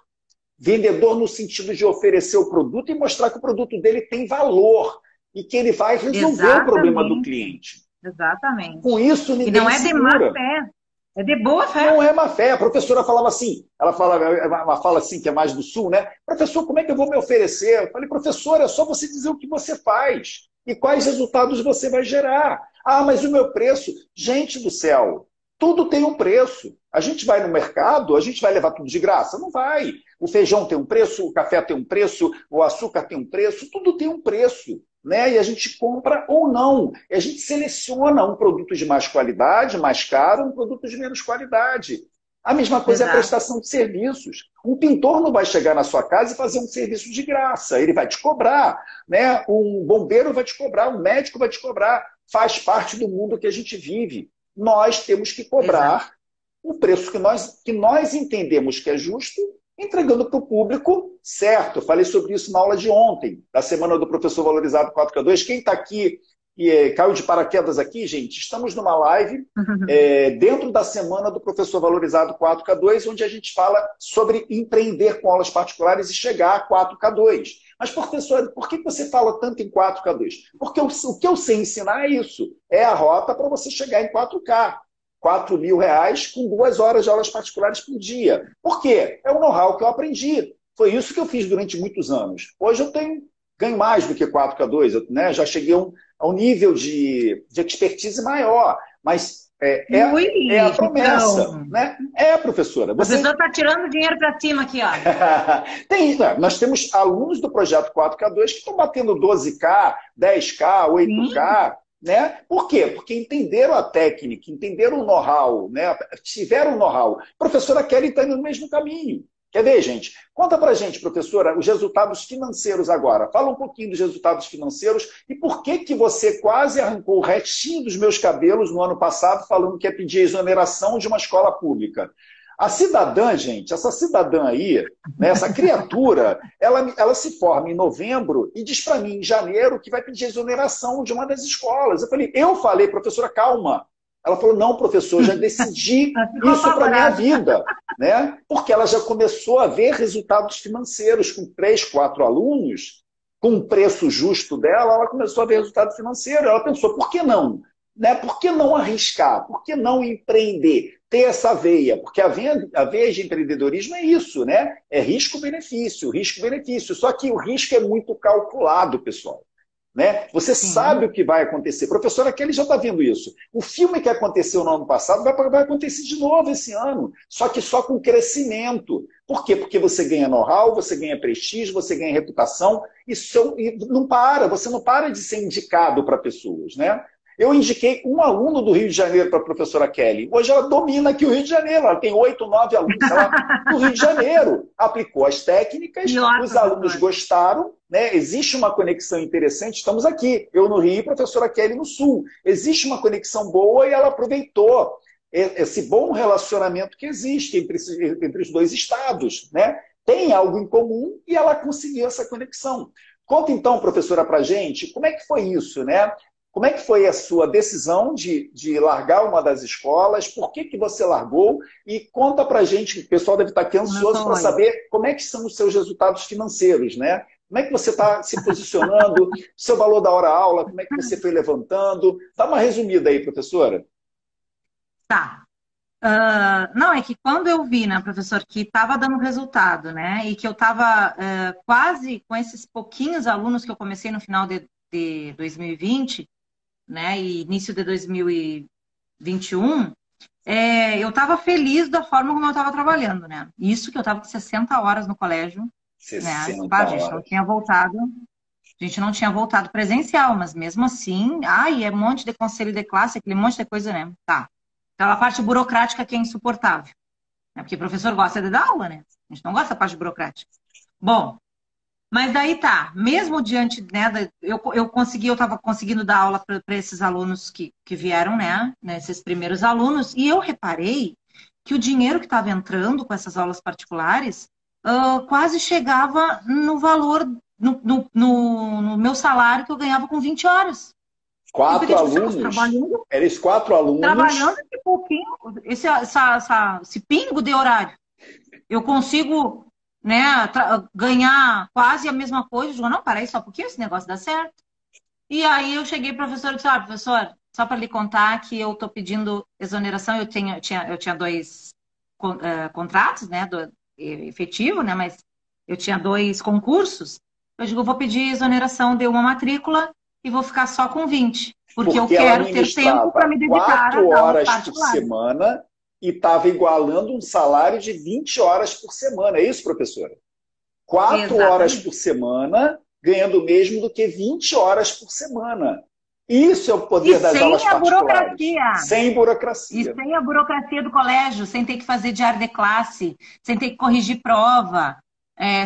Vendedor no sentido de oferecer o produto e mostrar que o produto dele tem valor e que ele vai resolver o problema do cliente. Exatamente. Com isso, ninguém e não é segura. De má fé, é de boa fé. Não é má fé. A professora falava assim, ela fala assim, que é mais do sul, né? Professor, como é que eu vou me oferecer? Eu falei, professor, é só você dizer o que você faz e quais resultados você vai gerar. Ah, mas o meu preço... Gente do céu, tudo tem um preço. A gente vai no mercado, a gente vai levar tudo de graça? Não vai. O feijão tem um preço, o café tem um preço, o açúcar tem um preço, tudo tem um preço. Né? E a gente compra ou não. E a gente seleciona um produto de mais qualidade, mais caro, um produto de menos qualidade. A mesma coisa é a prestação de serviços. Um pintor não vai chegar na sua casa e fazer um serviço de graça. Ele vai te cobrar. Né? Um bombeiro vai te cobrar, um médico vai te cobrar. Faz parte do mundo que a gente vive. Nós temos que cobrar o preço que nós entendemos que é justo, entregando para o público certo. Eu falei sobre isso na aula de ontem, da Semana do Professor Valorizado 4K2. Quem está aqui e caiu de paraquedas aqui, gente, estamos numa live dentro da Semana do Professor Valorizado 4K2, onde a gente fala sobre empreender com aulas particulares e chegar a 4K2. Mas, professor, por que você fala tanto em 4K2? Porque o que eu sei ensinar é isso. É a rota para você chegar em 4K. R$4.000 com 2 horas de aulas particulares por dia. Por quê? É o know-how que eu aprendi. Foi isso que eu fiz durante muitos anos. Hoje eu ganho mais do que 4K2, né? Já cheguei a um nível de expertise maior. Mas é a promessa. Então... Né? Professora. O professor está tirando dinheiro para cima aqui, ó. Nós temos alunos do projeto 4K2 que estão batendo 12K, 10K, 8K. Né? Por quê? Porque entenderam a técnica, entenderam o know-how, né? Tiveram o know-how. A professora Kelly está indo no mesmo caminho. Quer ver, gente? Conta pra gente, professora, os resultados financeiros agora. Fala um pouquinho dos resultados financeiros e por que você quase arrancou o restinho dos meus cabelos no ano passado falando que ia pedir a exoneração de uma escola pública. A cidadã, gente, essa cidadã aí, né, essa criatura, ela se forma em novembro e diz para mim em janeiro que vai pedir exoneração de uma das escolas. Eu falei, professora, calma. Ela falou, não, professor, já decidi isso para a minha vida. Né? Porque ela já começou a ver resultados financeiros com 3, 4 alunos, com o preço justo dela, ela começou a ver resultado financeiro. Ela pensou, por que não? Né? Por que não arriscar? Por que não empreender? Ter essa veia, porque a veia de empreendedorismo é isso, né? É risco-benefício, risco-benefício. Só que o risco é muito calculado, pessoal. Né? Você sabe o que vai acontecer. Professora Kelly já está vendo isso. O filme que aconteceu no ano passado vai acontecer de novo esse ano, só que só com crescimento. Por quê? Porque você ganha know-how, você ganha prestígio, você ganha reputação, e não para, você não para de ser indicado para pessoas, né? Eu indiquei um aluno do Rio de Janeiro para a professora Kelly. Hoje ela domina aqui o Rio de Janeiro. Ela tem 8, 9 alunos do Rio de Janeiro. Aplicou as técnicas, os alunos gostaram. Né? Existe uma conexão interessante. Estamos aqui, eu no Rio e a professora Kelly no Sul. Existe uma conexão boa e ela aproveitou esse bom relacionamento que existe entre os dois estados. Né? Tem algo em comum e ela conseguiu essa conexão. Conta então, professora, para a gente, como é que foi isso, né? Como é que foi a sua decisão de largar uma das escolas? Por que você largou? E conta pra gente, o pessoal deve estar aqui ansioso para saber como é que são os seus resultados financeiros, né? Como é que você está se posicionando? Seu valor da hora-aula, como é que você foi levantando? Dá uma resumida aí, professora. Tá. Não, é que quando eu vi, né, professor, que estava dando resultado, né? E que eu estava quase com esses pouquinhos alunos que eu comecei no final de 2020, né, e início de 2021, eu estava feliz da forma como eu estava trabalhando, né? Isso que eu estava com 60 horas no colégio, 60 né? A gente não tinha voltado, presencial, mas mesmo assim, é um monte de conselho de classe, aquele monte de coisa, né? Tá. Aquela parte burocrática que é insuportável, né? Porque o professor gosta de dar aula, né? A gente não gosta da parte burocrática. Bom, mas daí tá, mesmo diante, né, eu estava conseguindo dar aula para esses alunos que vieram, né, esses primeiros alunos, e eu reparei que o dinheiro que estava entrando com essas aulas particulares quase chegava no valor, no meu salário que eu ganhava com 20 horas. Quatro alunos? Trabalhando, Eram os 4 alunos. trabalhando esse pouquinho, esse pingo de horário. Eu consigo, né, ganhar quase a mesma coisa. Eu digo, não, peraí, só porque esse negócio dá certo. E aí eu cheguei, professor, e disse, professor, só para lhe contar que eu estou pedindo exoneração, eu tinha 2 contratos, né, efetivo, né, mas eu tinha 2 concursos. Eu digo, eu vou pedir exoneração de uma matrícula e vou ficar só com 20, porque eu quero ter tempo para me dedicar às 4 aulas horas por particulares. semana e estava igualando um salário de 20 horas por semana. É isso, professora? 4 horas por semana, ganhando o mesmo do que 20 horas por semana. Isso é o poder das aulas particulares. Sem burocracia. E sem a burocracia do colégio, sem ter que fazer diário de classe, sem ter que corrigir prova,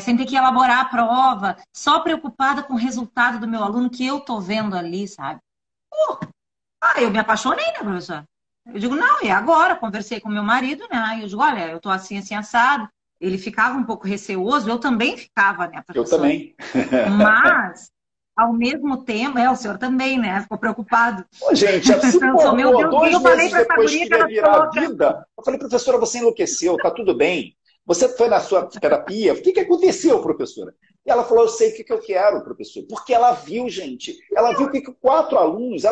sem ter que elaborar a prova, só preocupada com o resultado do meu aluno que eu tô vendo ali, sabe? Eu me apaixonei, né, professor? Eu digo, não, e agora? Conversei com meu marido, né? Eu digo, olha, eu tô assim, assim, assado. Ele ficava um pouco receoso, eu também ficava, né, professor? Eu também. Mas, ao mesmo tempo, o senhor também, né? Ficou preocupado. Gente, se meu 2 meses depois que ia virar a vida, eu falei, professora, você enlouqueceu, tá tudo bem. Você foi na sua terapia, o que aconteceu, professora? E ela falou, eu sei o que eu quero, professor. Porque ela viu, gente, ela viu que 4 alunos,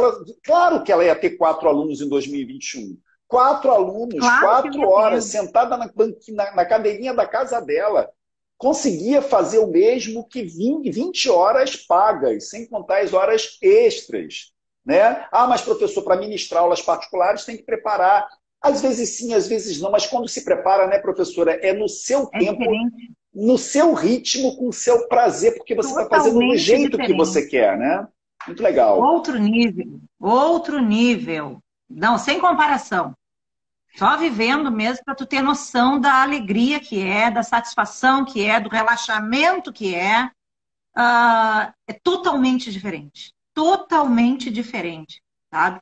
claro que ela ia ter 4 alunos em 2021. 4 alunos, claro, 4 horas, sentada na cadeirinha da casa dela. Conseguia fazer o mesmo que 20 horas pagas, sem contar as horas extras. Né? Mas professor, para ministrar aulas particulares tem que preparar. Às vezes sim, às vezes não, mas quando se prepara, né, professora, é no seu tempo, diferente. No seu ritmo, com o seu prazer, porque você está fazendo do jeito diferente. Que você quer, né? Muito legal. Outro nível. Não, sem comparação. Só vivendo mesmo para tu ter noção da alegria que é, da satisfação que é, do relaxamento que é. É totalmente diferente. Totalmente diferente, sabe?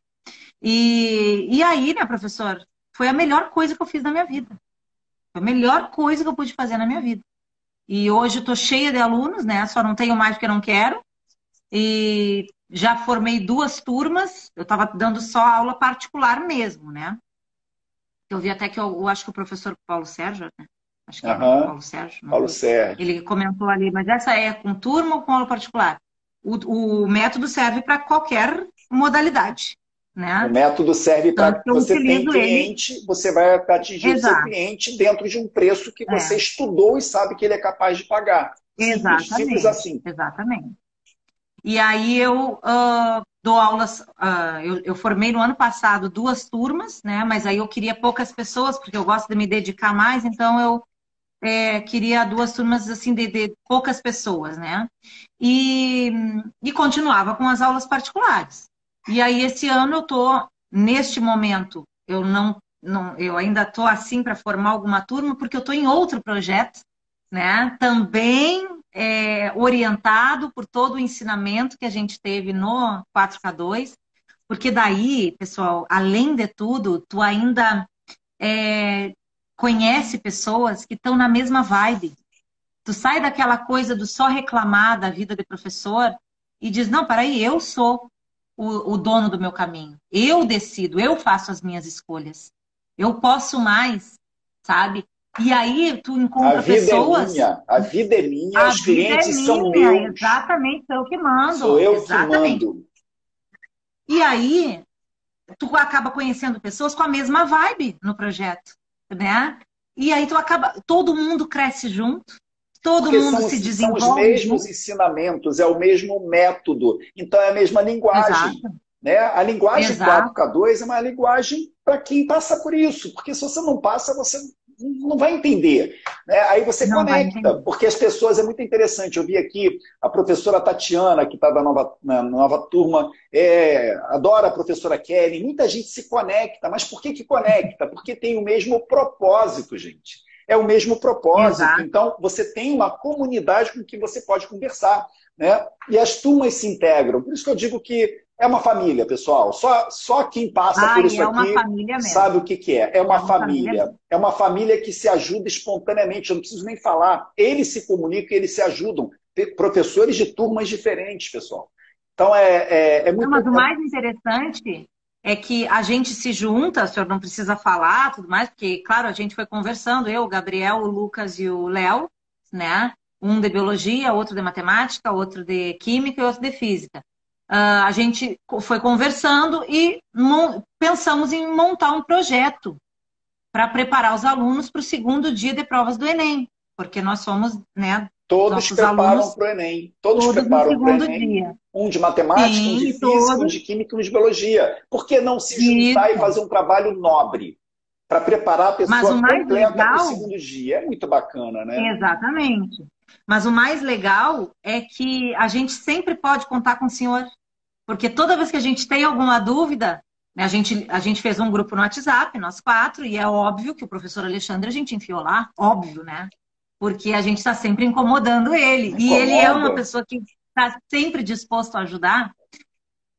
E aí, né, professor, foi a melhor coisa que eu fiz na minha vida. Foi a melhor coisa que eu pude fazer na minha vida. E hoje eu tô cheia de alunos, né? Só não tenho mais porque não quero. E já formei 2 turmas. Eu estava dando só aula particular mesmo, né? Eu vi até que eu acho que o professor Paulo Sérgio, né? Acho que é Paulo Sérgio. Paulo Sérgio. Ele comentou ali, mas essa é com turma ou com aula particular? O método serve para qualquer modalidade. Né? O método serve para você tem cliente, você vai atingir o seu cliente dentro de um preço que você estudou e sabe que ele é capaz de pagar. Simples assim. Exatamente. E aí eu dou aulas, eu formei no ano passado 2 turmas, né? Mas aí eu queria poucas pessoas, porque eu gosto de me dedicar mais, então eu queria 2 turmas assim de poucas pessoas, né? E continuava com as aulas particulares. E aí esse ano eu tô, neste momento, eu ainda tô assim para formar alguma turma, porque eu tô em outro projeto, né? Também orientado por todo o ensinamento que a gente teve no 4K2, porque daí, pessoal, além de tudo, tu ainda conhece pessoas que estão na mesma vibe. Tu sai daquela coisa do só reclamar da vida de professor e diz, não, peraí, eu sou o dono do meu caminho. Eu decido, eu faço as minhas escolhas. Eu posso mais, sabe? E aí tu encontra pessoas... A vida é minha, os clientes são meus. Exatamente, sou eu que mando. Sou eu que mando. E aí tu acaba conhecendo pessoas com a mesma vibe no projeto, né? E aí todo mundo cresce junto, todo mundo se desenvolve. São os mesmos ensinamentos, é o mesmo método, então é a mesma linguagem. Né? A linguagem 4K2 é uma linguagem para quem passa por isso, porque se você não passa, você não vai entender. Né? Aí você conecta, porque as pessoas, é muito interessante, eu vi aqui a professora Tatiana, que está na nova turma, adora a professora Kelly, muita gente se conecta, mas por que conecta? Porque tem o mesmo propósito, gente. É o mesmo propósito. Exato. Então, você tem uma comunidade com que você pode conversar. Né? E as turmas se integram. Por isso que eu digo que É uma família, pessoal. Só quem passa por isso é uma aqui família mesmo. sabe o que que é. É É uma uma família. família. É uma família que se ajuda espontaneamente. Eu não preciso nem falar. Eles se comunicam, eles se ajudam. Professores de turmas diferentes, pessoal. Então, é Não, muito... mas o mais interessante é que a gente se junta, o senhor não precisa falar, tudo mais, porque, claro, a gente foi conversando, eu, o Gabriel, o Lucas e o Léo, né? Um de biologia, outro de matemática, outro de química e outro de física. A gente foi conversando e pensamos em montar um projeto para preparar os alunos para o segundo dia de provas do Enem, porque nós somos, né, Todos nossos preparam alunos para o Enem. Todos todos no preparam para o segundo Enem. dia. Um de matemática, um de Sim, física, um todos. de química, um de biologia. Por que não se juntar e Isso. fazer um trabalho nobre para preparar a Mas o pessoa mais completa para o legal, segundo dia? É muito bacana, né? exatamente. Mas o mais legal é que a gente sempre pode contar com o senhor. Porque toda vez que a gente tem alguma dúvida, né, a gente fez um grupo no WhatsApp, nós 4, e é óbvio que o professor Alexandre a gente enfiou lá, óbvio, né? Porque a gente está sempre incomodando ele. E ele é uma Incomoda. pessoa que está sempre disposto a ajudar.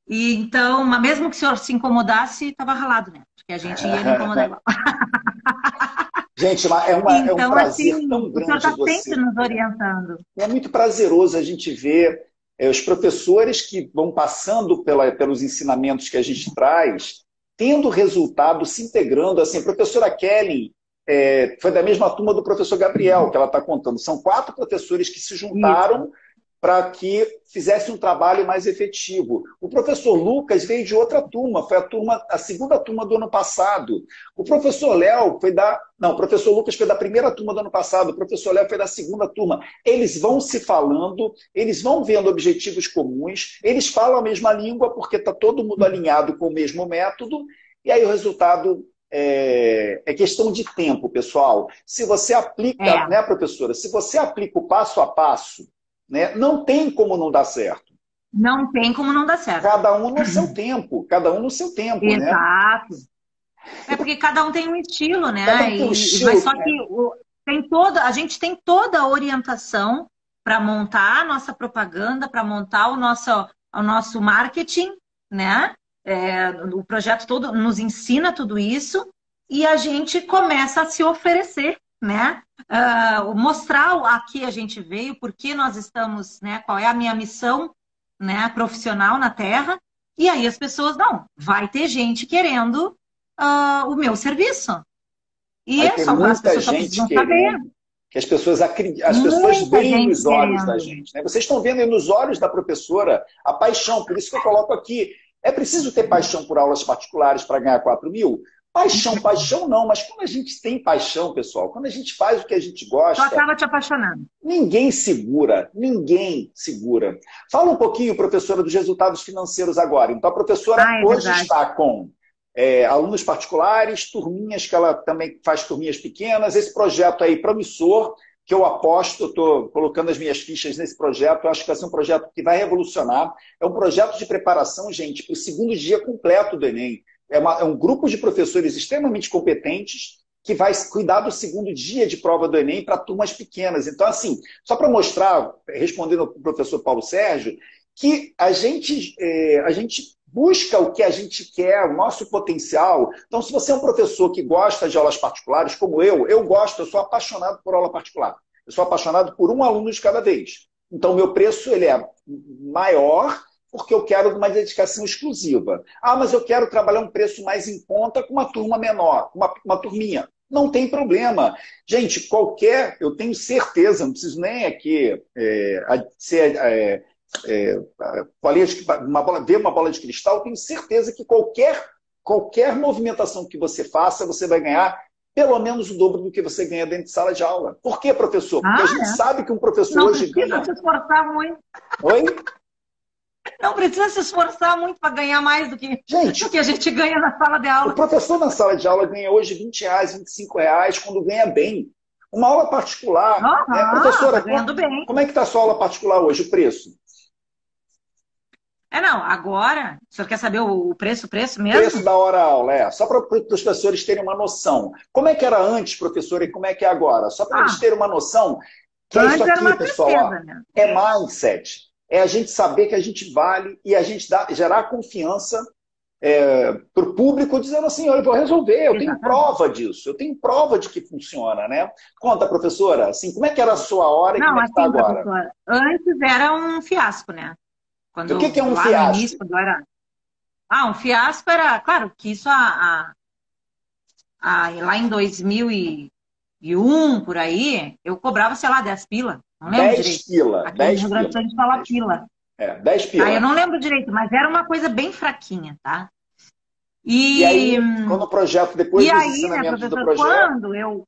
E então, mas mesmo que o senhor se incomodasse, estava ralado, né? Porque a gente ia lhe incomodar igual. Gente, é um Então, prazer assim, tão o senhor grande está sempre você. nos orientando. É muito prazeroso a gente ver os professores que vão passando pelos ensinamentos que a gente traz, tendo resultado, se integrando. Assim, a professora Kelly foi da mesma turma do professor Gabriel, que ela está contando. São 4 professores que se Isso. juntaram para que fizesse um trabalho mais efetivo. O professor Lucas veio de outra turma, foi a segunda turma do ano passado. O professor Léo foi Não, o professor Lucas foi da primeira turma do ano passado, o professor Léo foi da segunda turma. Eles vão se falando, eles vão vendo objetivos comuns, eles falam a mesma língua porque está todo mundo alinhado com o mesmo método, e aí o resultado é questão de tempo, pessoal. Se você aplica, É, né, professora? Se você aplica o passo a passo, né, não tem como não dar certo. não tem como não dar certo. Cada um no seu tempo, cada um no seu tempo, né? Exato. É porque cada um tem um estilo, Cada né? um tem um Mas estilo, só né? que a gente tem toda a orientação para montar a nossa propaganda, para montar o nosso marketing, né? O projeto todo nos ensina tudo isso e a gente começa a se oferecer, né? Mostrar a que a gente veio, por que nós estamos, né? Qual é a minha missão, né? Profissional na Terra. E aí as pessoas, não, vai ter gente querendo o meu serviço. E Vai ter as muita pessoas só gente precisam saber. querendo, que as pessoas Muita veem gente nos olhos da querendo. gente, né? Vocês estão vendo aí nos olhos da professora a paixão, por isso que eu coloco aqui. É preciso ter paixão por aulas particulares para ganhar 4 mil? Paixão não, mas quando a gente tem paixão, pessoal, quando a gente faz o que a gente Só gosta, acaba te apaixonando. ninguém segura, ninguém segura. Fala um pouquinho, professora, dos resultados financeiros agora. Então, a professora Ah, é hoje verdade. está com alunos particulares, turminhas, que ela também faz turminhas pequenas, esse projeto aí promissor, que eu aposto, eu estou colocando as minhas fichas nesse projeto, eu acho que vai ser um projeto que vai revolucionar. É um projeto de preparação, gente, para o segundo dia completo do Enem. É um grupo de professores extremamente competentes que vai cuidar do segundo dia de prova do Enem para turmas pequenas. Então, assim, só para mostrar, respondendo ao professor Paulo Sérgio, que a gente busca o que a gente quer, o nosso potencial. Então, se você é um professor que gosta de aulas particulares, como eu gosto, eu sou apaixonado por aula particular. Eu sou apaixonado por um aluno de cada vez. Então, o meu preço ele é maior porque eu quero uma dedicação exclusiva. Ah, mas eu quero trabalhar um preço mais em conta com uma turma menor, uma turminha. Não tem problema. Gente, eu tenho certeza, não preciso nem aqui ver uma bola de cristal, eu tenho certeza que qualquer movimentação que você faça, você vai ganhar pelo menos o dobro do que você ganha dentro de sala de aula. Por quê, professor? Porque a gente sabe que um professor Não hoje precisa ganha... se esforçar muito. Oi? Não precisa se esforçar muito para ganhar mais do que Gente, a gente ganha na sala de o aula. professor na sala de aula ganha hoje R$ 20, R$ 25, quando ganha bem. Uma aula particular... professora, tá ganhando bem. como é que está a sua aula particular hoje, o preço? Não, agora, o senhor quer saber o preço mesmo? Preço da hora-aula, só para os professores terem uma noção. Como é que era antes, professora, e como é que é agora? Só para eles terem uma noção, que é isso Antes era aqui, uma pessoal. tristeza, né? É mindset. é a gente saber que a gente vale e a gente gerar confiança para o público, dizendo assim, eu vou resolver, eu tenho prova disso, eu tenho prova de que funciona, né? Conta, professora, assim, como é que era a sua hora e Não, como é que está assim, agora? professora, antes era um fiasco, né? O que é um Lá no fiasco? início, quando eu era... um fiasco era, claro, que isso lá em 2001, por aí, eu cobrava, sei lá, 10 pila, não lembro 10 direito. pila, Aqui no 10 Rio Grande do pila. Sul a gente fala pila. 10 Tá? Eu pila. não lembro direito, mas era uma coisa bem fraquinha, tá? E aí, quando o projeto, depois dos né, ensinamentos do professor, projeto... quando eu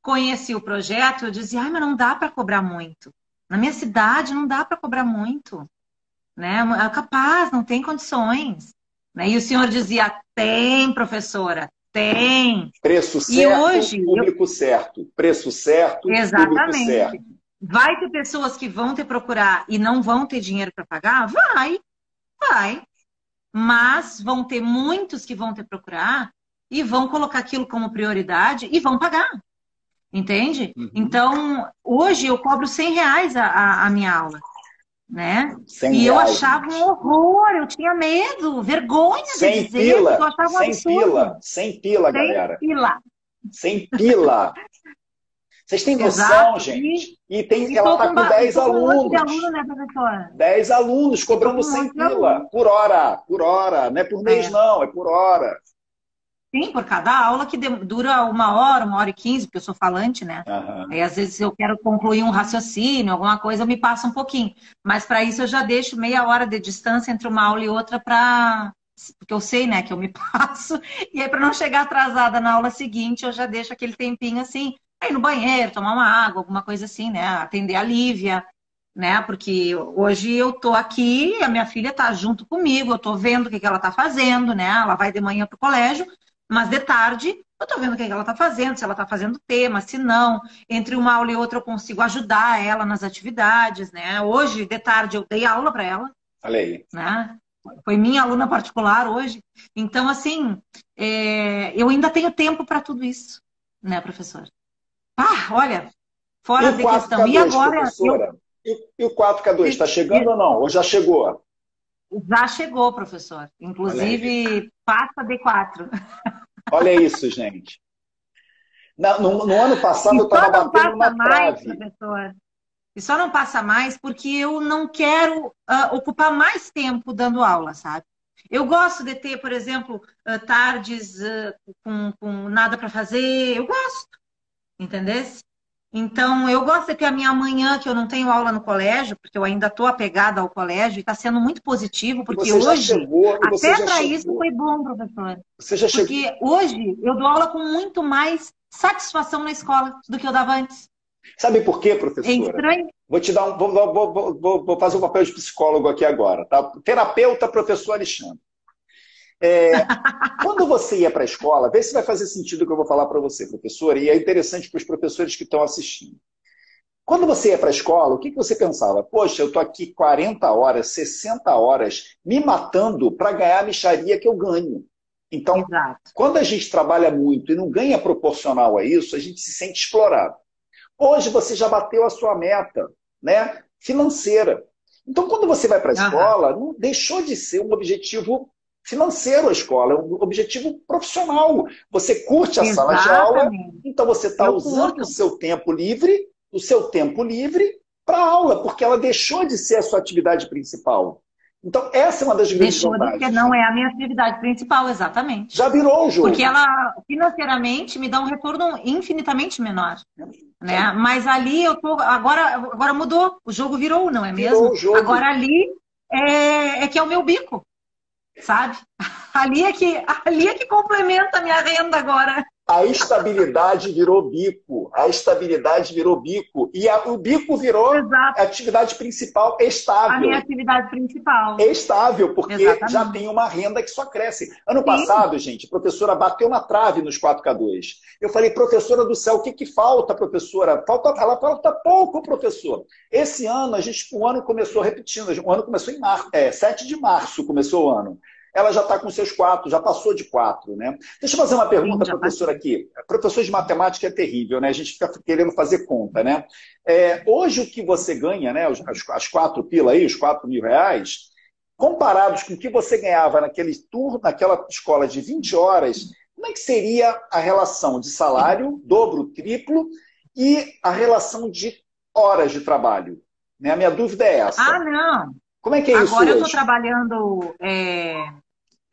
conheci o projeto, eu dizia, mas não dá para cobrar muito. Na minha cidade não dá para cobrar muito, né? É capaz, não tem condições. Né? E o senhor dizia, tem, professora, tem. Preço E certo, hoje, público certo. Preço certo, público certo. exatamente. Vai ter pessoas que vão te procurar e não vão ter dinheiro para pagar? Vai. Mas vão ter muitos que vão te procurar e vão colocar aquilo como prioridade e vão pagar. Entende? Uhum. Então, hoje eu cobro R$ 100 a minha aula. Né? E eu reais, achava um horror, eu tinha medo, vergonha de 100 dizer, pila, porque eu achava um 100 absurdo. pila, 100 pila, galera. 100 pila. 100 pila. Vocês têm noção, Exato. gente? Ela está com 10 um monte de alunos. aluno, né, professora? 10 alunos cobrando 100 pila por hora. Não é por mês, não, é por hora. Sim, por cada aula que dura 1 hora e 15, porque eu sou falante, né? Uhum. Aí, às vezes, eu quero concluir um raciocínio, alguma coisa, eu me passo um pouquinho. Mas, para isso, eu já deixo meia hora de distância entre uma aula e outra porque eu sei, né, que eu me passo. E aí, para não chegar atrasada na aula seguinte, eu já deixo aquele tempinho assim, aí no banheiro, tomar uma água, alguma coisa assim, né? Atender a Lívia, né? Porque hoje eu tô aqui, a minha filha tá junto comigo, eu tô vendo o que ela tá fazendo, né? Ela vai de manhã pro colégio, mas de tarde eu tô vendo o que ela tá fazendo, se ela tá fazendo tema, se não. Entre uma aula e outra eu consigo ajudar ela nas atividades, né? Hoje, de tarde, eu dei aula para ela. Olha aí. Né? Foi minha aluna particular hoje. Então, assim, eu ainda tenho tempo para tudo isso, né, professor? Olha, fora de questão. E agora... professora? E o 4K2, está chegando ou não? Ou já chegou? Já chegou, professor. Inclusive, passa D4. Olha isso, gente. No ano passado eu estava batendo na trave. Professor. E só não passa mais porque eu não quero ocupar mais tempo dando aula, sabe? Eu gosto de ter, por exemplo, tardes com nada para fazer. Eu gosto, entendeu? Então, eu gosto de ter a minha manhã, que eu não tenho aula no colégio, porque eu ainda estou apegada ao colégio, e está sendo muito positivo, porque hoje, até para isso foi bom, professor. Porque hoje eu dou aula com muito mais satisfação na escola do que eu dava antes. Sabe por quê, professora? É estranho. Vou te dar vou fazer um papel de psicólogo aqui agora, tá? Terapeuta, professor Alexandre. Quando você ia para a escola, vê se vai fazer sentido o que eu vou falar para você, professora, e é interessante para os professores que estão assistindo. Quando você ia para a escola, o que você pensava? Poxa, eu estou aqui 40 horas, 60 horas, me matando para ganhar a mixaria que eu ganho. Então, exato, quando a gente trabalha muito e não ganha proporcional a isso, a gente se sente explorado. Hoje você já bateu a sua meta, né, financeira. Então, quando você vai para a escola, não deixou de ser um objetivo financeiro a escola, é um objetivo profissional. Você curte a sala de aula, então você está usando o seu tempo livre para aula, porque ela deixou de ser a sua atividade principal. Então, essa é uma das grandes vantagens. Porque não é a minha atividade principal, exatamente. Já virou o jogo. Porque ela, financeiramente, me dá um retorno infinitamente menor. Né? Mas ali eu tô. Agora mudou. O jogo virou, não é mesmo? Virou o jogo. Agora ali é que é o meu bico. Sabe? Ali é que complementa a minha renda agora. A estabilidade virou bico. E o bico virou a atividade principal estável. A minha atividade principal. Estável, porque já tem uma renda que só cresce. Ano passado, gente, a professora bateu na trave nos 4K2. Eu falei, professora do céu, o que falta, professora? Ela falta pouco, professor. Esse ano, o ano começou repetindo. O ano começou em 7 de março, começou o ano. ela já está com seus 4, já passou de 4, né? Deixa eu fazer uma pergunta, professor, aqui. Professor de matemática é terrível, né? A gente fica querendo fazer conta, né? Hoje o que você ganha, né? As 4 pila aí, os 4 mil reais, comparados com o que você ganhava naquele turno, naquela escola de 20 horas, como é que seria a relação de salário, dobro, triplo, e a relação de horas de trabalho? Né? A minha dúvida é essa. Ah, não. Como é que é isso Agora hoje?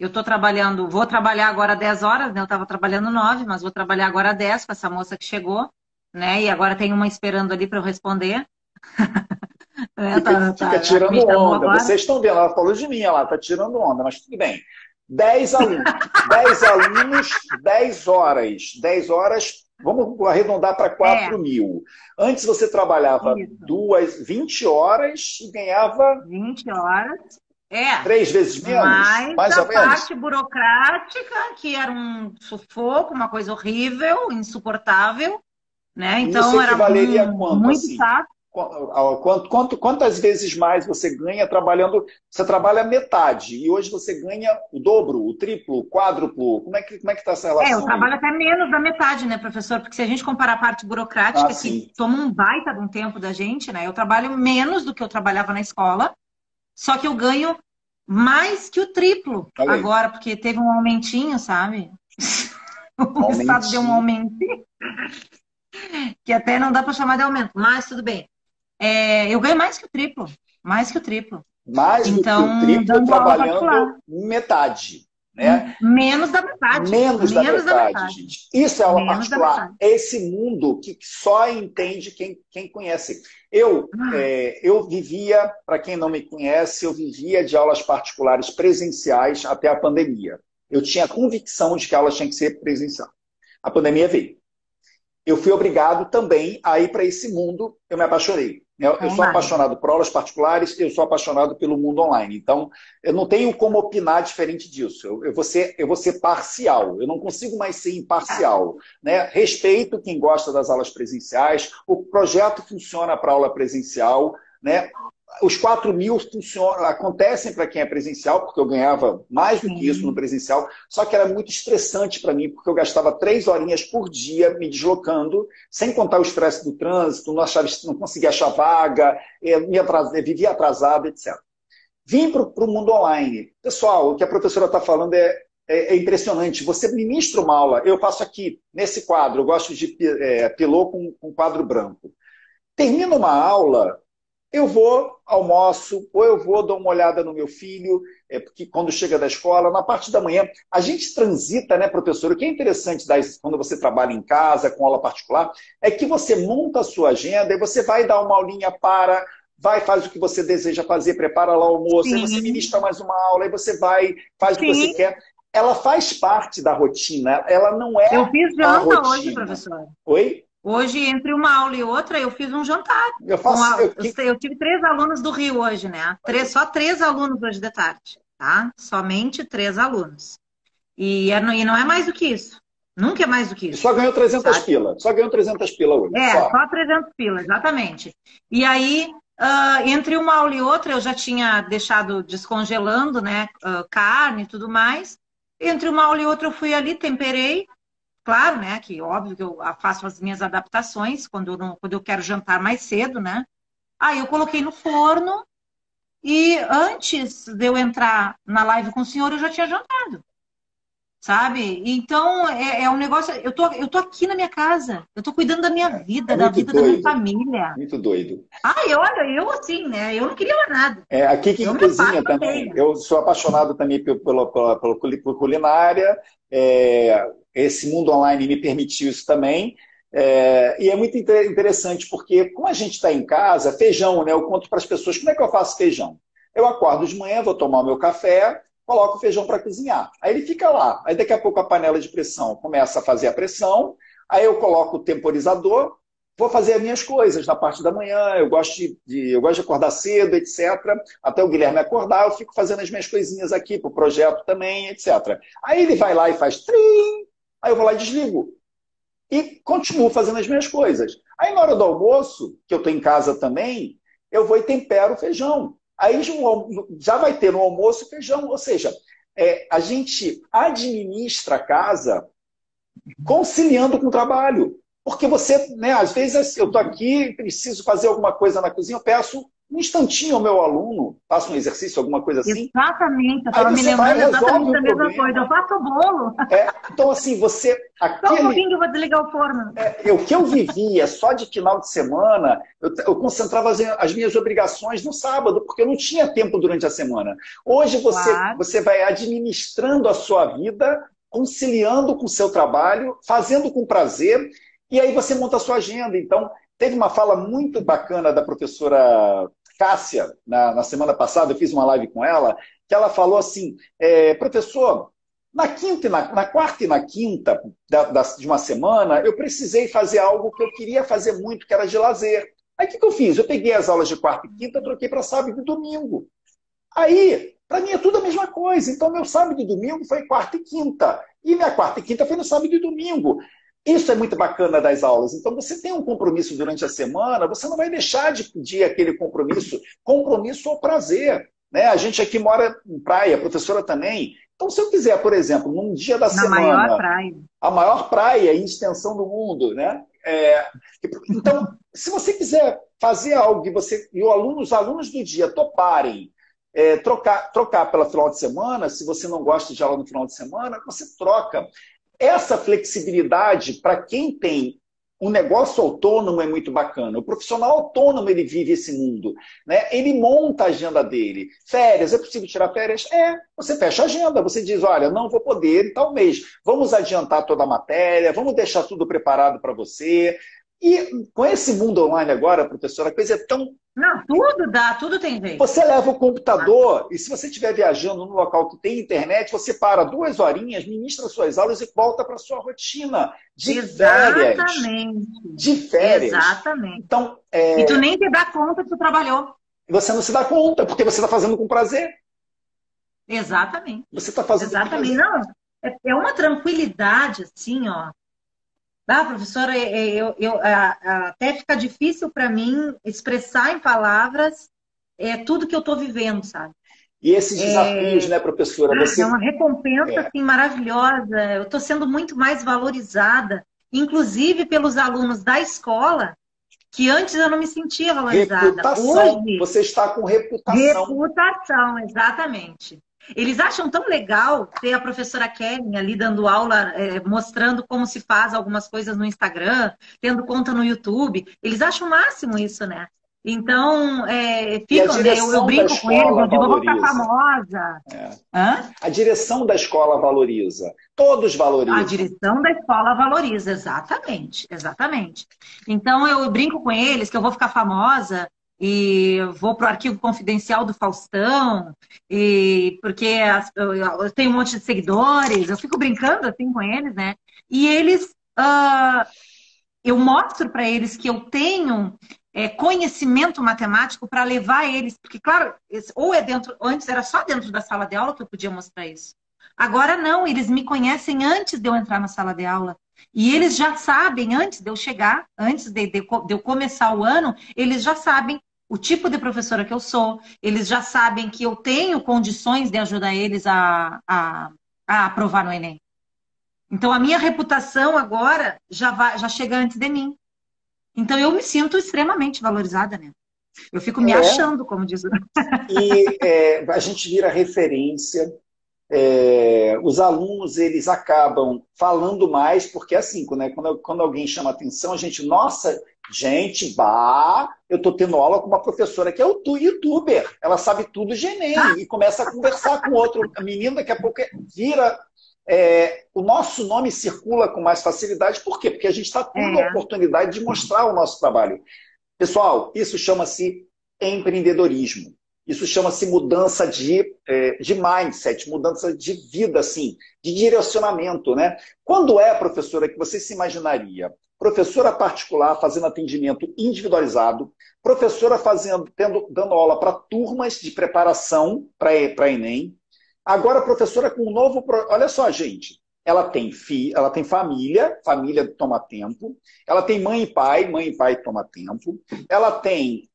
eu estou trabalhando, vou trabalhar agora 10 horas, né? Eu estava trabalhando 9, mas vou trabalhar agora 10 com essa moça que chegou, né? E agora tem uma esperando ali para eu responder. Fica tirando onda. Vocês estão vendo, ela falou de mim, ela está tirando onda, mas tudo bem. 10 alunos, 10 alunos, 10 horas. 10 horas, vamos arredondar para 4 mil. Antes você trabalhava 20 horas e ganhava... 20 horas. 3 vezes menos? Mais ou menos. Parte burocrática, que era um sufoco, uma coisa horrível, insuportável. Né? Então, isso equivaleria era a quanto, muito assim? chato. Quantas vezes mais você ganha trabalhando? Você trabalha metade e hoje você ganha o dobro, o triplo, o quádruplo. Como é que está essa relação? Eu trabalho até menos da metade, né, professor? Porque se a gente comparar a parte burocrática, que toma um baita de um tempo da gente, né? Eu trabalho menos do que eu trabalhava na escola, só que eu ganho mais que o triplo agora, porque teve um aumentinho, sabe? O Estado deu um aumentinho, que até não dá para chamar de aumento, mas tudo bem. Eu ganho mais que o triplo. Mais que o triplo. Mais do que o triplo trabalhando metade. Né? Menos da metade. Menos da metade, gente. Isso é aula particular. É esse mundo que só entende quem conhece. Eu vivia, para quem não me conhece, eu vivia de aulas particulares presenciais até a pandemia. Eu tinha a convicção de que a aula tinha que ser presencial. A pandemia veio. Eu fui obrigado também a ir para esse mundo, eu me apaixonei. Eu sou apaixonado por aulas particulares, eu sou apaixonado pelo mundo online. Então, eu não tenho como opinar diferente disso. Eu vou ser parcial, eu não consigo mais ser imparcial. Né? Respeito quem gosta das aulas presenciais, o projeto funciona para aula presencial, né? Os 4 mil acontecem para quem é presencial, porque eu ganhava mais do que isso no presencial, só que era muito estressante para mim, porque eu gastava 3 horinhas por dia me deslocando, sem contar o estresse do trânsito, não conseguia achar vaga, vivia atrasado, etc. Vim para o mundo online. Pessoal, o que a professora está falando é impressionante. Você ministra uma aula, eu faço aqui, nesse quadro, eu gosto de pilô com quadro branco. Termina uma aula... Eu vou, almoço, ou eu vou dar uma olhada no meu filho, porque quando chega da escola, na parte da manhã, a gente transita, né, professor? O que é interessante quando você trabalha em casa, com aula particular, é que você monta a sua agenda e você vai dar uma aulinha faz o que você deseja fazer, prepara lá o almoço, aí você ministra mais uma aula, aí você faz o que você quer. Ela faz parte da rotina, ela não é Eu fiz janta hoje, professor. Oi? Hoje, entre uma aula e outra, eu fiz um jantar. Eu tive 3 alunos do Rio hoje, né? Só 3 alunos hoje de tarde, tá? Somente 3 alunos. E não é mais do que isso. Nunca é mais do que isso. Só ganhou 300 pila. Só ganhou 300 pila hoje. Só 300 pila, exatamente. E aí, entre uma aula e outra, eu já tinha deixado descongelando, né? Carne e tudo mais. Entre uma aula e outra, eu fui ali, temperei. Claro, né, que óbvio que eu faço as minhas adaptações quando eu quero jantar mais cedo, né? Aí eu coloquei no forno e antes de eu entrar na live com o senhor, eu já tinha jantado, sabe? Então, um negócio... Eu tô aqui na minha casa, eu tô cuidando da minha vida, da vida da minha família. Muito doido. Olha, eu assim, né? Eu não queria mais nada. Aqui que cozinha também. Eu sou apaixonado também por culinária, esse mundo online me permitiu isso também. E é muito interessante, porque como a gente está em casa, feijão, né? Eu conto para as pessoas como é que eu faço feijão. Eu acordo de manhã, vou tomar o meu café, coloco o feijão para cozinhar. Aí ele fica lá. Aí daqui a pouco a panela de pressão começa a fazer a pressão, aí eu coloco o temporizador, vou fazer as minhas coisas na parte da manhã, eu gosto de acordar cedo, etc. Até o Guilherme acordar, eu fico fazendo as minhas coisinhas aqui, para o projeto também, etc. Aí ele vai lá e faz trim, aí eu vou lá e desligo. E continuo fazendo as minhas coisas. Aí na hora do almoço, que eu estou em casa também, eu vou e tempero o feijão. Aí já vai ter no almoço feijão, ou seja, a gente administra a casa conciliando com o trabalho. Porque você, né, às vezes eu estou aqui, preciso fazer alguma coisa na cozinha, eu peço um instantinho ao meu aluno, faço um exercício, alguma coisa assim. Exatamente, eu Aí estava me você vai e lembrando resolve exatamente da o mesma problema. coisa. Eu faço o bolo. Então, assim, você... Só um pouquinho que eu vou desligar o forno. O que eu vivia só de final de semana, eu concentrava as minhas obrigações no sábado, porque eu não tinha tempo durante a semana. Hoje Claro. você vai administrando a sua vida, conciliando com o seu trabalho, fazendo com prazer, e aí você monta a sua agenda. Então, teve uma fala muito bacana da professora Cássia, na semana passada, eu fiz uma live com ela, que ela falou assim, professor, na quarta e na quinta de uma semana, eu precisei fazer algo que eu queria fazer muito, que era de lazer. Aí o que eu fiz? Eu peguei as aulas de quarta e quinta, troquei para sábado e domingo. Aí, para mim é tudo a mesma coisa. Então, meu sábado e domingo foi quarta e quinta. E minha quarta e quinta foi no sábado e domingo. Isso é muito bacana das aulas. Então, você tem um compromisso durante a semana, você não vai deixar de pedir aquele compromisso. Compromisso ou prazer. Né? A gente aqui mora em praia, a professora também. Então, se eu quiser, por exemplo, num dia da Na maior semana, praia. a maior praia em extensão do mundo, né? Então, se você quiser fazer algo e os alunos do dia toparem trocar pela final de semana, se você não gosta de aula no final de semana, você troca. Essa flexibilidade, para quem tem um negócio autônomo, é muito bacana. O profissional autônomo, ele vive esse mundo. Né? Ele monta a agenda dele. Férias, é possível tirar férias? Você fecha a agenda. Você diz, olha, não vou poder em tal mês. Vamos adiantar toda a matéria, vamos deixar tudo preparado para você. E com esse mundo online agora, professora, a coisa é tão... Não, tudo dá, tudo tem jeito. Você leva o computador e se você estiver viajando num local que tem internet, você para 2 horinhas, ministra suas aulas e volta para a sua rotina de férias. Exatamente. De férias. Exatamente. Então, E tu nem te dá conta que tu trabalhou. Você não se dá conta, porque você está fazendo com prazer. Exatamente. Você está fazendo Exatamente. com prazer. Não, é uma tranquilidade, assim, ó. Professora, até fica difícil para mim expressar em palavras tudo que eu estou vivendo, sabe? E esses desafios, né, professora? É uma recompensa assim, maravilhosa. Eu estou sendo muito mais valorizada, inclusive pelos alunos da escola, que antes eu não me sentia valorizada. Reputação. Hoje, você está com reputação. Reputação, exatamente. Eles acham tão legal ter a professora Kelly ali dando aula, mostrando como se faz algumas coisas no Instagram, tendo conta no YouTube. Eles acham o máximo isso, né? Então, ficam, né? Eu brinco com eles, eu digo, eu vou ficar famosa. A direção da escola valoriza. Todos valorizam. A direção da escola valoriza, exatamente, exatamente. Então, eu brinco com eles que eu vou ficar famosa e vou para o arquivo confidencial do Faustão, porque eu tenho um monte de seguidores, eu fico brincando assim com eles, né? E eles, eu mostro para eles que eu tenho conhecimento matemático para levar eles, porque, claro, ou antes era só dentro da sala de aula que eu podia mostrar isso. Agora não, eles me conhecem antes de eu entrar na sala de aula. E eles já sabem, antes de eu chegar, antes de eu começar o ano, eles já sabem o tipo de professora que eu sou, eles já sabem que eu tenho condições de ajudar eles a aprovar no Enem. Então, a minha reputação agora já chega antes de mim. Então, eu me sinto extremamente valorizada, né? Eu fico me achando, como diz. E a gente vira referência. Os alunos, eles acabam falando mais, porque assim, né, quando alguém chama atenção, a gente, nossa, gente, eu estou tendo aula com uma professora que é youtuber, ela sabe tudo de Enem, e começa a conversar com outro menino, daqui a pouco vira... o nosso nome circula com mais facilidade, por quê? Porque a gente está tendo a oportunidade de mostrar o nosso trabalho. Pessoal, isso chama-se empreendedorismo. Isso chama-se mudança de mindset, mudança de vida, assim, de direcionamento, né? Quando professora, que você se imaginaria? Professora particular fazendo atendimento individualizado, professora dando aula para turmas de preparação para Enem. Agora, professora com um novo... Olha só, gente, ela tem família toma tempo. Ela tem mãe e pai toma tempo. Ela tem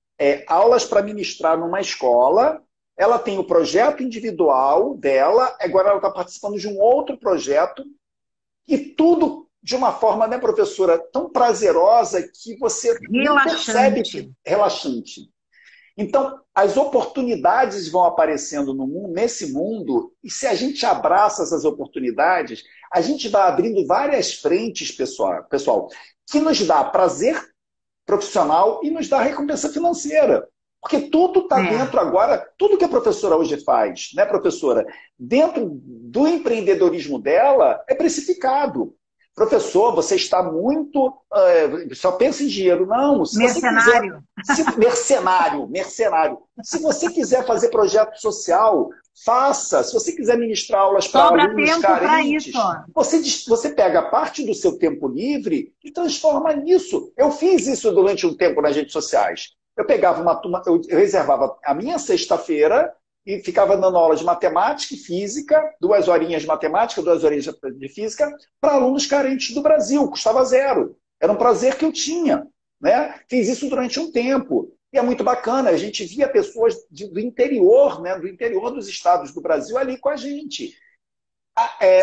aulas para ministrar numa escola ela tem o projeto individual dela, agora ela está participando de um outro projeto, e tudo de uma forma, né, professora, tão prazerosa que você nem percebe que é relaxante. Então, as oportunidades vão aparecendo no mundo, nesse mundo, e se a gente abraça essas oportunidades, a gente vai abrindo várias frentes, pessoal, que nos dá prazer profissional e nos dá recompensa financeira. Porque tudo está dentro agora, tudo que a professora hoje faz, né, professora? Dentro do empreendedorismo dela, é precificado. Professor, você está muito... só pensa em dinheiro. Não, se mercenário. Você quiser... mercenário. Se você quiser fazer projeto social, faça. Se você quiser ministrar aulas para alunos carentes, você pega parte do seu tempo livre e transforma nisso. Eu fiz isso durante um tempo nas redes sociais. Eu pegava uma turma, eu reservava a minha sexta-feira e ficava dando aula de matemática e física, 2 horinhas de matemática, 2 horinhas de física, para alunos carentes do Brasil, custava 0. Era um prazer que eu tinha, né? Fiz isso durante um tempo. E é muito bacana, a gente via pessoas do interior, né, do interior dos estados do Brasil ali com a gente.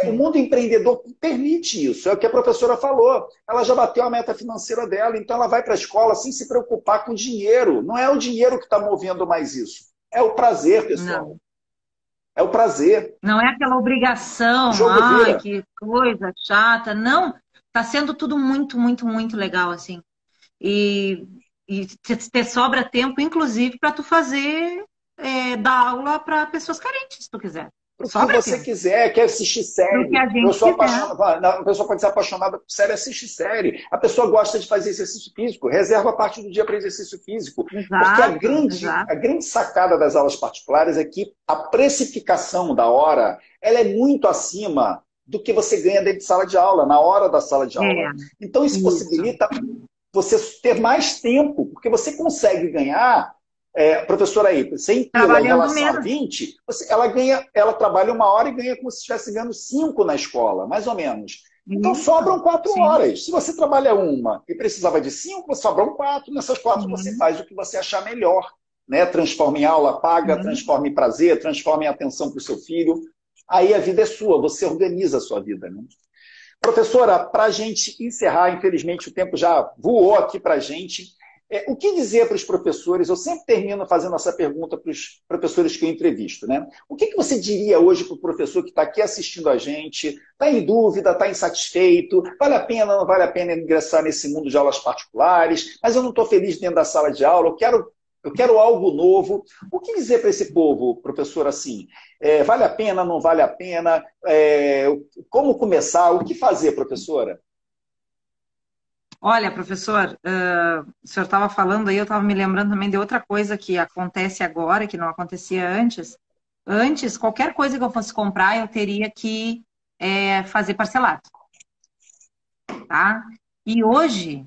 O mundo empreendedor permite isso, é o que a professora falou. Ela já bateu a meta financeira dela, então ela vai para a escola sem se preocupar com dinheiro. Não é o dinheiro que está movendo mais isso. É o prazer, pessoal. Não. É o prazer. Não é aquela obrigação, que coisa chata. Não, está sendo tudo muito, muito, muito legal, assim. E ter sobra tempo, inclusive, para tu fazer, dar aula para pessoas carentes, se tu quiser. O que você quiser, quer assistir série. A pessoa pode ser apaixonada por série, assiste série. A pessoa gosta de fazer exercício físico, reserva parte do dia para exercício físico. Exato, porque a grande sacada das aulas particulares é que a precificação da hora ela é muito acima do que você ganha dentro de sala de aula, na hora da sala de aula. Então isso possibilita você ter mais tempo, porque você consegue ganhar... professora aí, 100 pila em relação a 20, ela trabalha 1 hora e ganha como se estivesse ganhando 5 na escola, mais ou menos. Então sobram 4 horas. Se você trabalha 1 e precisava de 5, sobram 4. Nessas 4 você faz o que você achar melhor. Né? Transforma em aula paga, transforma em prazer, transforma em atenção para o seu filho. Aí a vida é sua, você organiza a sua vida. Né? Professora, para a gente encerrar, infelizmente o tempo já voou aqui para a gente. O que dizer para os professores? Eu sempre termino fazendo essa pergunta para os professores que eu entrevisto. Né? O que você diria hoje para o professor que está aqui assistindo a gente, está em dúvida, está insatisfeito, vale a pena, não vale a pena ingressar nesse mundo de aulas particulares, mas eu não estou feliz dentro da sala de aula, eu quero algo novo. O que dizer para esse povo, professor, assim? Vale a pena, não vale a pena? Como começar? O que fazer, professora? Olha, professor, o senhor estava falando aí, eu estava me lembrando também de outra coisa que acontece agora, que não acontecia antes. Antes, qualquer coisa que eu fosse comprar, eu teria que fazer parcelado. Tá? E hoje,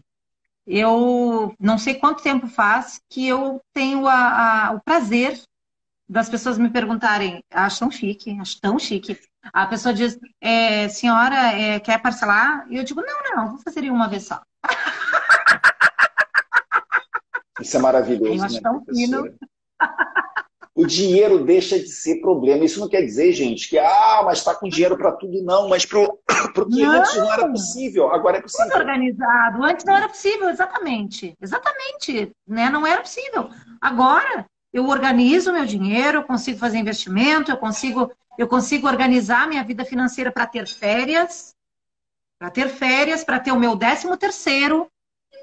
eu não sei quanto tempo faz que eu tenho o prazer das pessoas me perguntarem, acho tão chique. A pessoa diz, senhora, quer parcelar? E eu digo, não, vou fazer em uma vez só. Isso é maravilhoso, né, professora? O dinheiro deixa de ser problema. Isso não quer dizer, gente, que mas está com dinheiro para tudo, não. Mas para o que antes não era possível, agora é possível. Tudo organizado. Antes não era possível, exatamente. Exatamente. Né? Não era possível. Agora, eu organizo meu dinheiro, eu consigo fazer investimento, eu consigo organizar minha vida financeira para ter férias, para ter o meu 13º,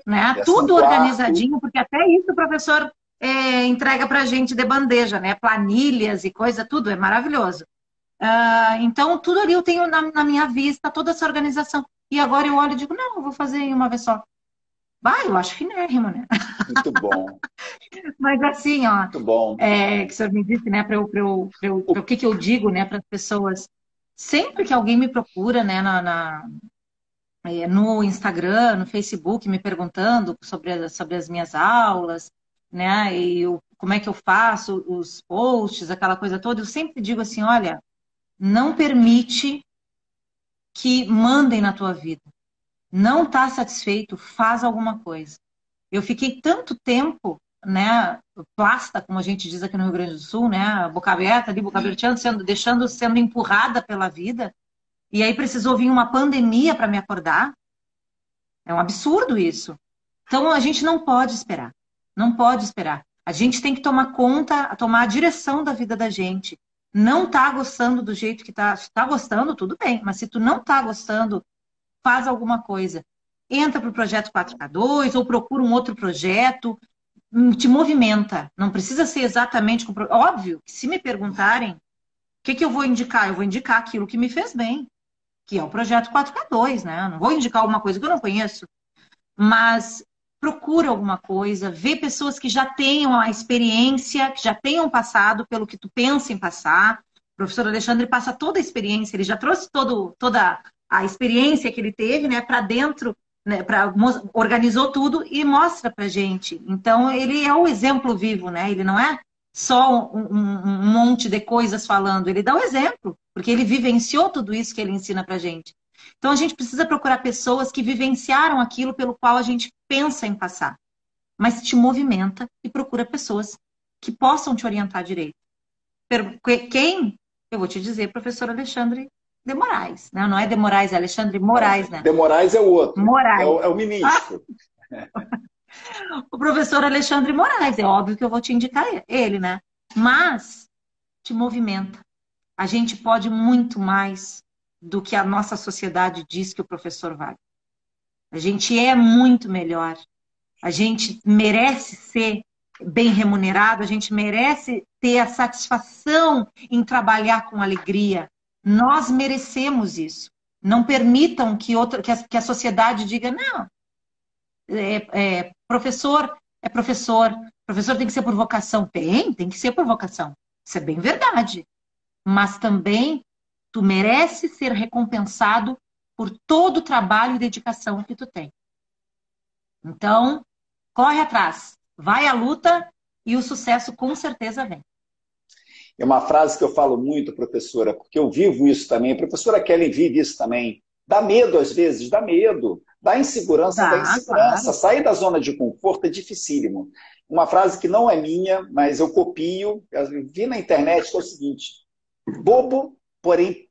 né? Tudo organizadinho, porque até isso o professor entrega para a gente de bandeja, né? Planilhas e coisa, tudo, é maravilhoso. Então, tudo ali eu tenho na minha vista, toda essa organização. E agora eu olho e digo, não, eu vou fazer em uma vez só. Eu acho finérrimo, né? Muito bom. Mas assim, ó, muito bom. Que o senhor me disse, né, o que eu digo, né, para as pessoas. Sempre que alguém me procura, né, no Instagram, no Facebook, me perguntando sobre as minhas aulas, né, e como é que eu faço os posts, aquela coisa toda, eu sempre digo assim, olha, não permite que mandem na tua vida. Não está satisfeito, faz alguma coisa. Eu fiquei tanto tempo, né, plasta, como a gente diz aqui no Rio Grande do Sul, né? Boca aberta ali, boca aberta, sendo empurrada pela vida. E aí precisou vir uma pandemia para me acordar. É um absurdo isso. Então a gente não pode esperar. Não pode esperar. A gente tem que tomar conta, tomar a direção da vida da gente. Não tá gostando do jeito que tá. Se tá gostando, tudo bem. Mas se tu não tá gostando, faz alguma coisa. Entra para o projeto 4K2 ou procura um outro projeto, te movimenta. Não precisa ser exatamente... Óbvio que se me perguntarem, o que que eu vou indicar? Eu vou indicar aquilo que me fez bem, que é o projeto 4K2, né? Eu não vou indicar alguma coisa que eu não conheço, mas procura alguma coisa, vê pessoas que já tenham a experiência, que já tenham passado pelo que tu pensa em passar. O professor Alexandre passa toda a experiência, ele já trouxe toda a experiência que ele teve, né, para dentro, né, organizou tudo e mostra pra gente. Então, ele é o exemplo vivo, né? Ele não é só um monte de coisas falando, ele dá o exemplo, porque ele vivenciou tudo isso que ele ensina pra gente. Então, a gente precisa procurar pessoas que vivenciaram aquilo pelo qual a gente pensa em passar. Mas te movimenta e procura pessoas que possam te orientar direito. Quem? Eu vou te dizer, professor Alexandre de Moraes. Né? Não é de Moraes, é Alexandre Moraes, né? De Moraes é o outro. Moraes. É o ministro. O professor Alexandre Moraes. É óbvio que eu vou te indicar ele, né? Mas te movimenta. A gente pode muito mais do que a nossa sociedade diz que o professor vale. A gente é muito melhor. A gente merece ser bem remunerado, a gente merece ter a satisfação em trabalhar com alegria. Nós merecemos isso. Não permitam que a sociedade diga, não, professor é professor, professor tem que ser por vocação. Tem que ser por vocação. Isso é bem verdade. Mas também tu merece ser recompensado por todo o trabalho e dedicação que tu tem. Então, corre atrás, vai à luta e o sucesso com certeza vem. É uma frase que eu falo muito, professora, porque eu vivo isso também. A professora Kelly vive isso também. Dá medo, às vezes, dá medo. Dá insegurança, dá insegurança. Claro. Sair da zona de conforto é dificílimo. Uma frase que não é minha, mas eu copio, eu vi na internet, que é o seguinte: bobo, porém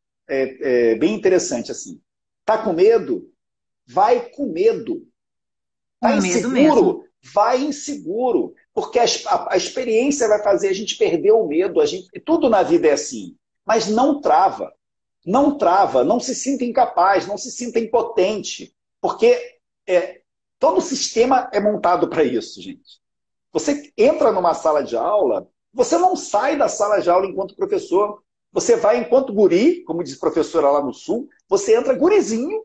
bem interessante assim. Tá com medo? Vai com medo. Tá inseguro? Vai inseguro. Porque a experiência vai fazer a gente perder o medo. Tudo na vida é assim. Mas não trava. Não trava. Não se sinta incapaz. Não se sinta impotente. Porque todo o sistema é montado para isso, gente. Você entra numa sala de aula, você não sai da sala de aula enquanto professor. Você vai enquanto guri, como diz a professora lá no Sul, você entra gurizinho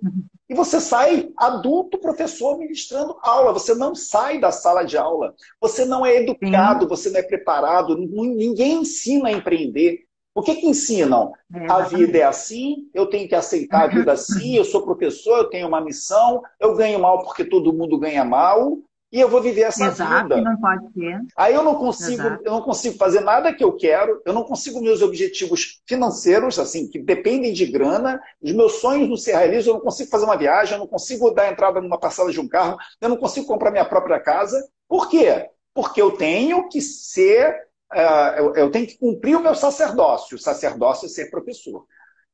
e você sai adulto professor ministrando aula. Você não sai da sala de aula. Você não é educado, você não é preparado. Ninguém ensina a empreender. O que ensinam? A vida é assim, eu tenho que aceitar a vida assim, eu sou professor, eu tenho uma missão, eu ganho mal porque todo mundo ganha mal. E eu vou viver essa vida. Não pode ser. Aí eu não consigo fazer nada que eu quero, eu não consigo meus objetivos financeiros, assim, que dependem de grana, os meus sonhos não se realizam, eu não consigo fazer uma viagem, eu não consigo dar entrada numa parcela de um carro, eu não consigo comprar minha própria casa. Por quê? Porque eu tenho que ser, eu tenho que cumprir o meu sacerdócio. O sacerdócio é ser professor.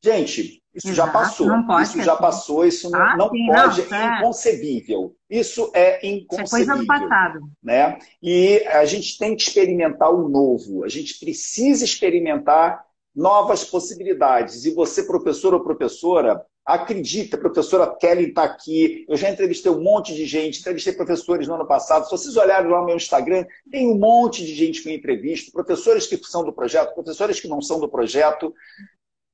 Gente, isso já passou. Isso já passou, isso não pode, é inconcebível. Isso é inconcebível. Isso é coisa do passado. Né? E a gente tem que experimentar o novo. A gente precisa experimentar novas possibilidades. E você, professor ou professora, acredita, a professora Kelly está aqui, eu já entrevistei um monte de gente, entrevistei professores no ano passado. Se vocês olharem lá no meu Instagram, tem um monte de gente que eu entrevisto, professores que são do projeto, professores que não são do projeto.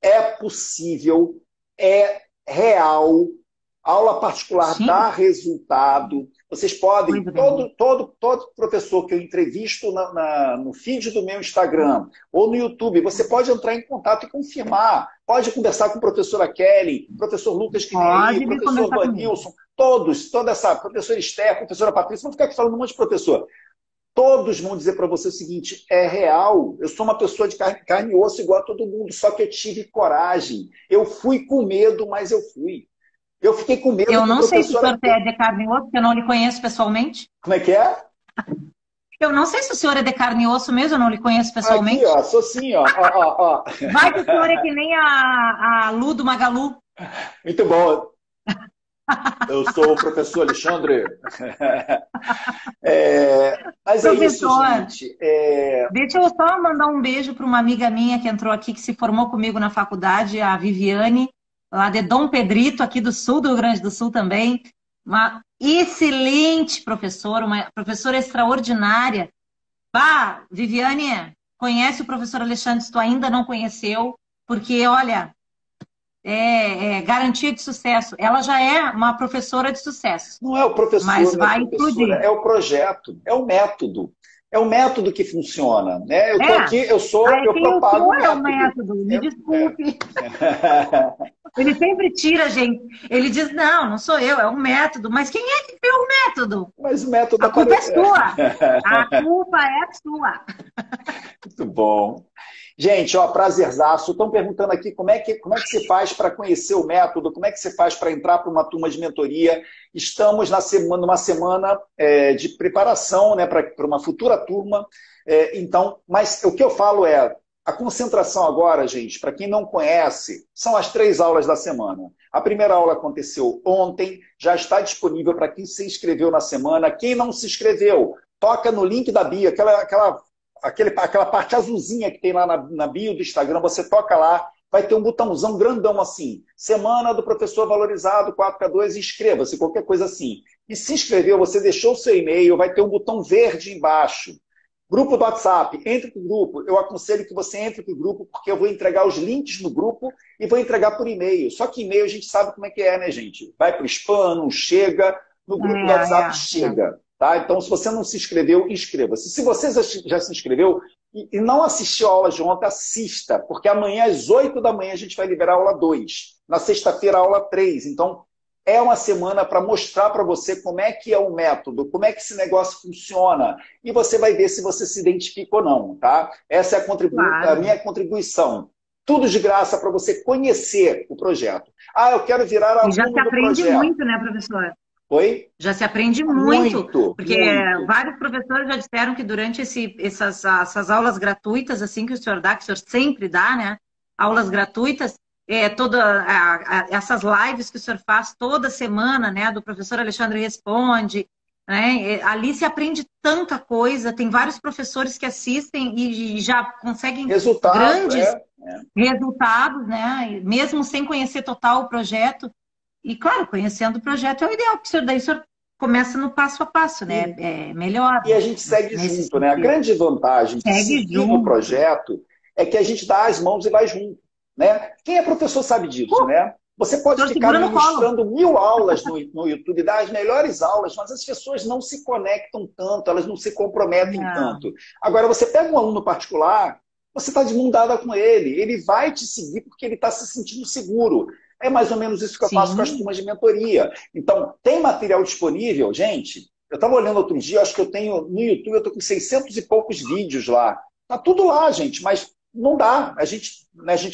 É possível, é real, aula particular dá resultado. Vocês podem, todo professor que eu entrevisto no feed do meu Instagram ou no YouTube, você pode entrar em contato e confirmar. Pode conversar com a professora Kelly, professor Lucas que vem aí, professor Vanilson, toda essa, professora Esther, professora Patrícia, vão ficar aqui falando um monte de professor. Todos vão dizer para você o seguinte: é real, eu sou uma pessoa de carne e osso igual a todo mundo, só que eu tive coragem. Eu fui com medo, mas eu fui. Eu fiquei com medo. Eu não sei se o senhor é de carne e osso, porque eu não lhe conheço pessoalmente. Como é que é? Eu não sei se o senhor é de carne e osso mesmo, eu não lhe conheço pessoalmente. Aqui, ó, sou sim, ó. Ó. Vai que o senhor é que nem a Lu do Magalu. Muito bom. Eu sou o professor Alexandre. Mas é isso, Professor, gente. deixa eu só mandar um beijo para uma amiga minha que entrou aqui, que se formou comigo na faculdade, a Viviane, lá de Dom Pedrito, aqui do sul do Rio Grande do Sul também. Uma excelente professora, uma professora extraordinária. Bah, Viviane, conhece o professor Alexandre se tu ainda não conheceu, porque, olha, é garantia de sucesso. Ela já é uma professora de sucesso, Não é o professor, mas não é a vai professora, explodir. é o projeto, é o método. É o método que funciona, né? Eu tô aqui, É, eu quem eu propago sou o é o método. método, me desculpe. Ele sempre tira a gente. Ele diz, não sou eu, é o método. Mas quem é que criou o método? Mas o método A culpa é aparece. sua. A culpa é sua. Muito bom. Gente, ó, prazerzaço. Estão perguntando aqui como é que se faz para conhecer o método, como é que se faz para entrar para uma turma de mentoria. Estamos numa semana de preparação, né, para uma futura turma. Então, mas o que eu falo é, a concentração agora, gente, para quem não conhece, são as 3 aulas da semana. A primeira aula aconteceu ontem, já está disponível para quem se inscreveu na semana. Quem não se inscreveu, toca no link da bio, aquela parte azulzinha que tem lá na bio do Instagram, você toca lá, vai ter um botãozão grandão assim, Semana do Professor Valorizado 4K2, inscreva-se, qualquer coisa assim. E se inscreveu, você deixou o seu e-mail, vai ter um botão verde embaixo. Grupo do WhatsApp, entre para o grupo. Eu aconselho que você entre para o grupo, porque eu vou entregar os links no grupo e vou entregar por e-mail. Só que e-mail a gente sabe como é que é, né, gente? Vai para o spam, não chega, no grupo do WhatsApp chega. Tá? Então, se você não se inscreveu, inscreva-se. Se você já se inscreveu e não assistiu a aula de ontem, assista, porque amanhã às 8 da manhã a gente vai liberar a aula 2. Na sexta-feira, a aula 3. Então, é uma semana para mostrar para você como é que é o método, como é que esse negócio funciona. E você vai ver se você se identifica ou não. Tá? Essa é a minha contribuição. Tudo de graça para você conhecer o projeto. Ah, eu quero virar aluno do projeto. E já se aprende muito, né, professor? Oi? Já se aprende muito, porque vários professores já disseram que durante essas aulas gratuitas, assim que o senhor dá, que o senhor sempre dá, né? Aulas gratuitas, essas lives que o senhor faz toda semana, né? Do professor Alexandre Responde, né? Ali se aprende tanta coisa, tem vários professores que assistem e já conseguem grandes resultados, né? Mesmo sem conhecer total o projeto. E, claro, conhecendo o projeto é o ideal, porque daí o senhor começa no passo a passo, né? É melhor. E a gente segue junto, né? A grande vantagem de seguir no projeto é que a gente dá as mãos e vai junto, né? Quem é professor sabe disso, né? Você pode ficar ministrando 1000 aulas no YouTube, dar as melhores aulas, mas as pessoas não se conectam tanto, elas não se comprometem tanto. Agora, você pega um aluno particular, você está de mão dada com ele vai te seguir porque ele está se sentindo seguro. É mais ou menos isso que eu faço com as turmas de mentoria. Então, tem material disponível, gente? Eu estava olhando outro dia, acho que eu tenho no YouTube, eu estou com 600 e poucos vídeos lá. Está tudo lá, gente, mas não dá. A gente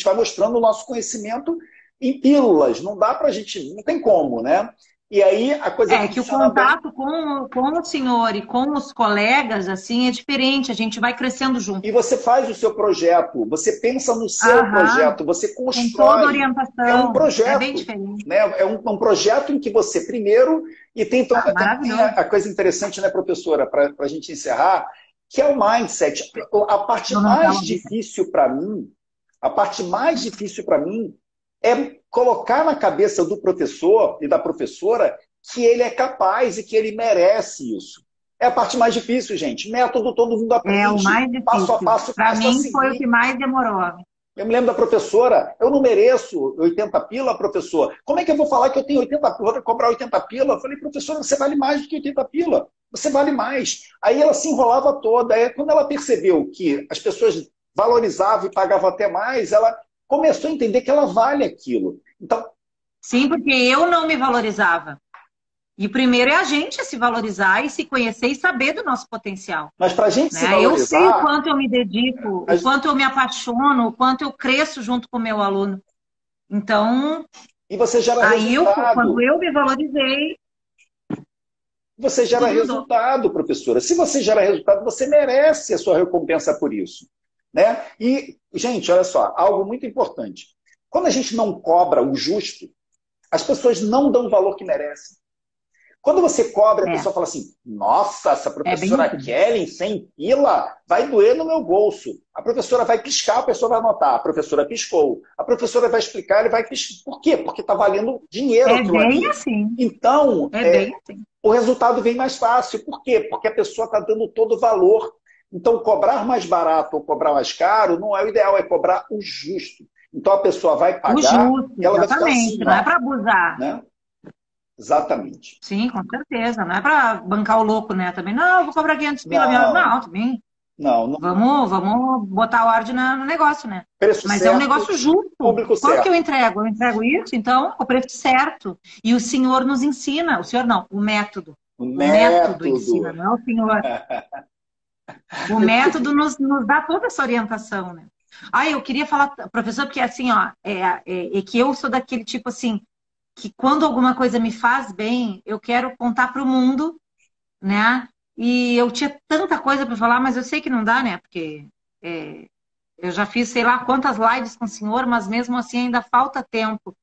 vai mostrando o nosso conhecimento em pílulas. Não dá para a gente, não tem como, né? E aí a coisa que o contato com o senhor e com os colegas assim é diferente, a gente vai crescendo junto. E você faz o seu projeto, você pensa no seu projeto, você constrói. Com toda orientação. É um projeto. É bem diferente. Né? É um projeto em que você primeiro, e tem a coisa interessante, né, professora, para a gente encerrar, que é o mindset. A parte mais difícil para mim, é colocar na cabeça do professor e da professora que ele é capaz e que ele merece isso. É a parte mais difícil, gente. Método todo mundo aprende. É o mais difícil. Passo a passo. Para mim foi o que mais demorou. Eu me lembro da professora, eu não mereço 80 pila, professor. Como é que eu vou falar que eu tenho 80 pila, vou cobrar 80 pila? Eu falei, professora, você vale mais do que 80 pila. Você vale mais. Aí ela se enrolava toda. Aí, quando ela percebeu que as pessoas valorizavam e pagavam até mais, ela começou a entender que ela vale aquilo. Então, sim, porque eu não me valorizava. E primeiro é a gente a se valorizar e se conhecer e saber do nosso potencial. Mas para a gente se valorizar... Eu sei o quanto eu me dedico, o quanto eu me apaixono, o quanto eu cresço junto com o meu aluno. Então, e você gera aí quando eu me valorizei... Você gera Tudo mudou. resultado, professora. Se você gera resultado, você merece a sua recompensa por isso. Né? E, gente, olha só, algo muito importante. Quando a gente não cobra o justo, as pessoas não dão o valor que merecem. Quando você cobra, a pessoa fala assim, nossa, essa professora Kelly, 100 pila, vai doer no meu bolso. A professora vai piscar, a pessoa vai anotar. A professora piscou. A professora vai explicar, ele vai piscar. Por quê? Porque está valendo dinheiro aquilo ali. É bem assim. Então, bem assim. O resultado vem mais fácil. Por quê? Porque a pessoa está dando todo o valor. Então, cobrar mais barato ou cobrar mais caro não é o ideal, é cobrar o justo. Então, a pessoa vai pagar o justo, e ela vai ficar assim, não é para abusar. Né? Exatamente. Sim, com certeza. Não é para bancar o louco, né? Também, não, eu vou cobrar 500 pila. Não, também. Não. Vamos botar ordem no negócio, né? Preço Mas certo, é um negócio justo. Público Quanto certo. que eu entrego? Eu entrego isso, então, o preço certo. E o senhor nos ensina. O senhor não, o método. O método ensina, não é o senhor. O método nos dá toda essa orientação, né? Eu queria falar, professor, porque assim, ó, é que eu sou daquele tipo assim, que quando alguma coisa me faz bem, eu quero contar para o mundo, né? E eu tinha tanta coisa para falar, mas eu sei que não dá, né? Porque eu já fiz sei lá quantas lives com o senhor, mas mesmo assim ainda falta tempo.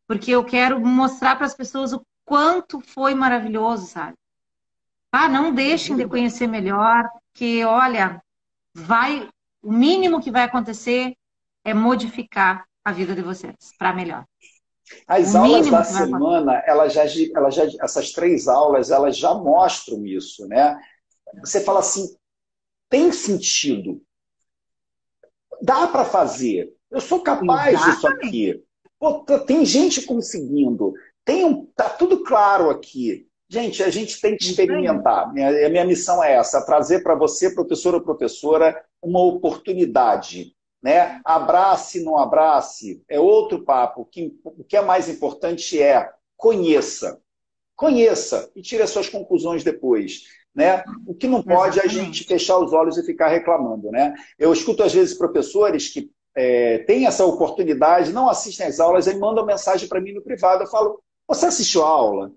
Porque eu quero mostrar para as pessoas o quanto foi maravilhoso, sabe? Não deixem de conhecer melhor, que, olha, o mínimo que vai acontecer é modificar a vida de vocês para melhor. As aulas da semana, essas 3 aulas, elas já mostram isso, né? Você fala assim, tem sentido. Dá para fazer. Eu sou capaz disso aqui. Pô, tem gente conseguindo. Tá tudo claro aqui. Gente, a gente tem que experimentar. A minha missão é essa, trazer para você, professor ou professora, uma oportunidade. Né? Abrace, não abrace, é outro papo. O que é mais importante é conheça. Conheça e tire as suas conclusões depois. Né? O que não pode é a gente fechar os olhos e ficar reclamando. Né? Eu escuto, às vezes, professores que têm essa oportunidade, não assistem às aulas e mandam mensagem para mim no privado. Eu falo, você assistiu a aula?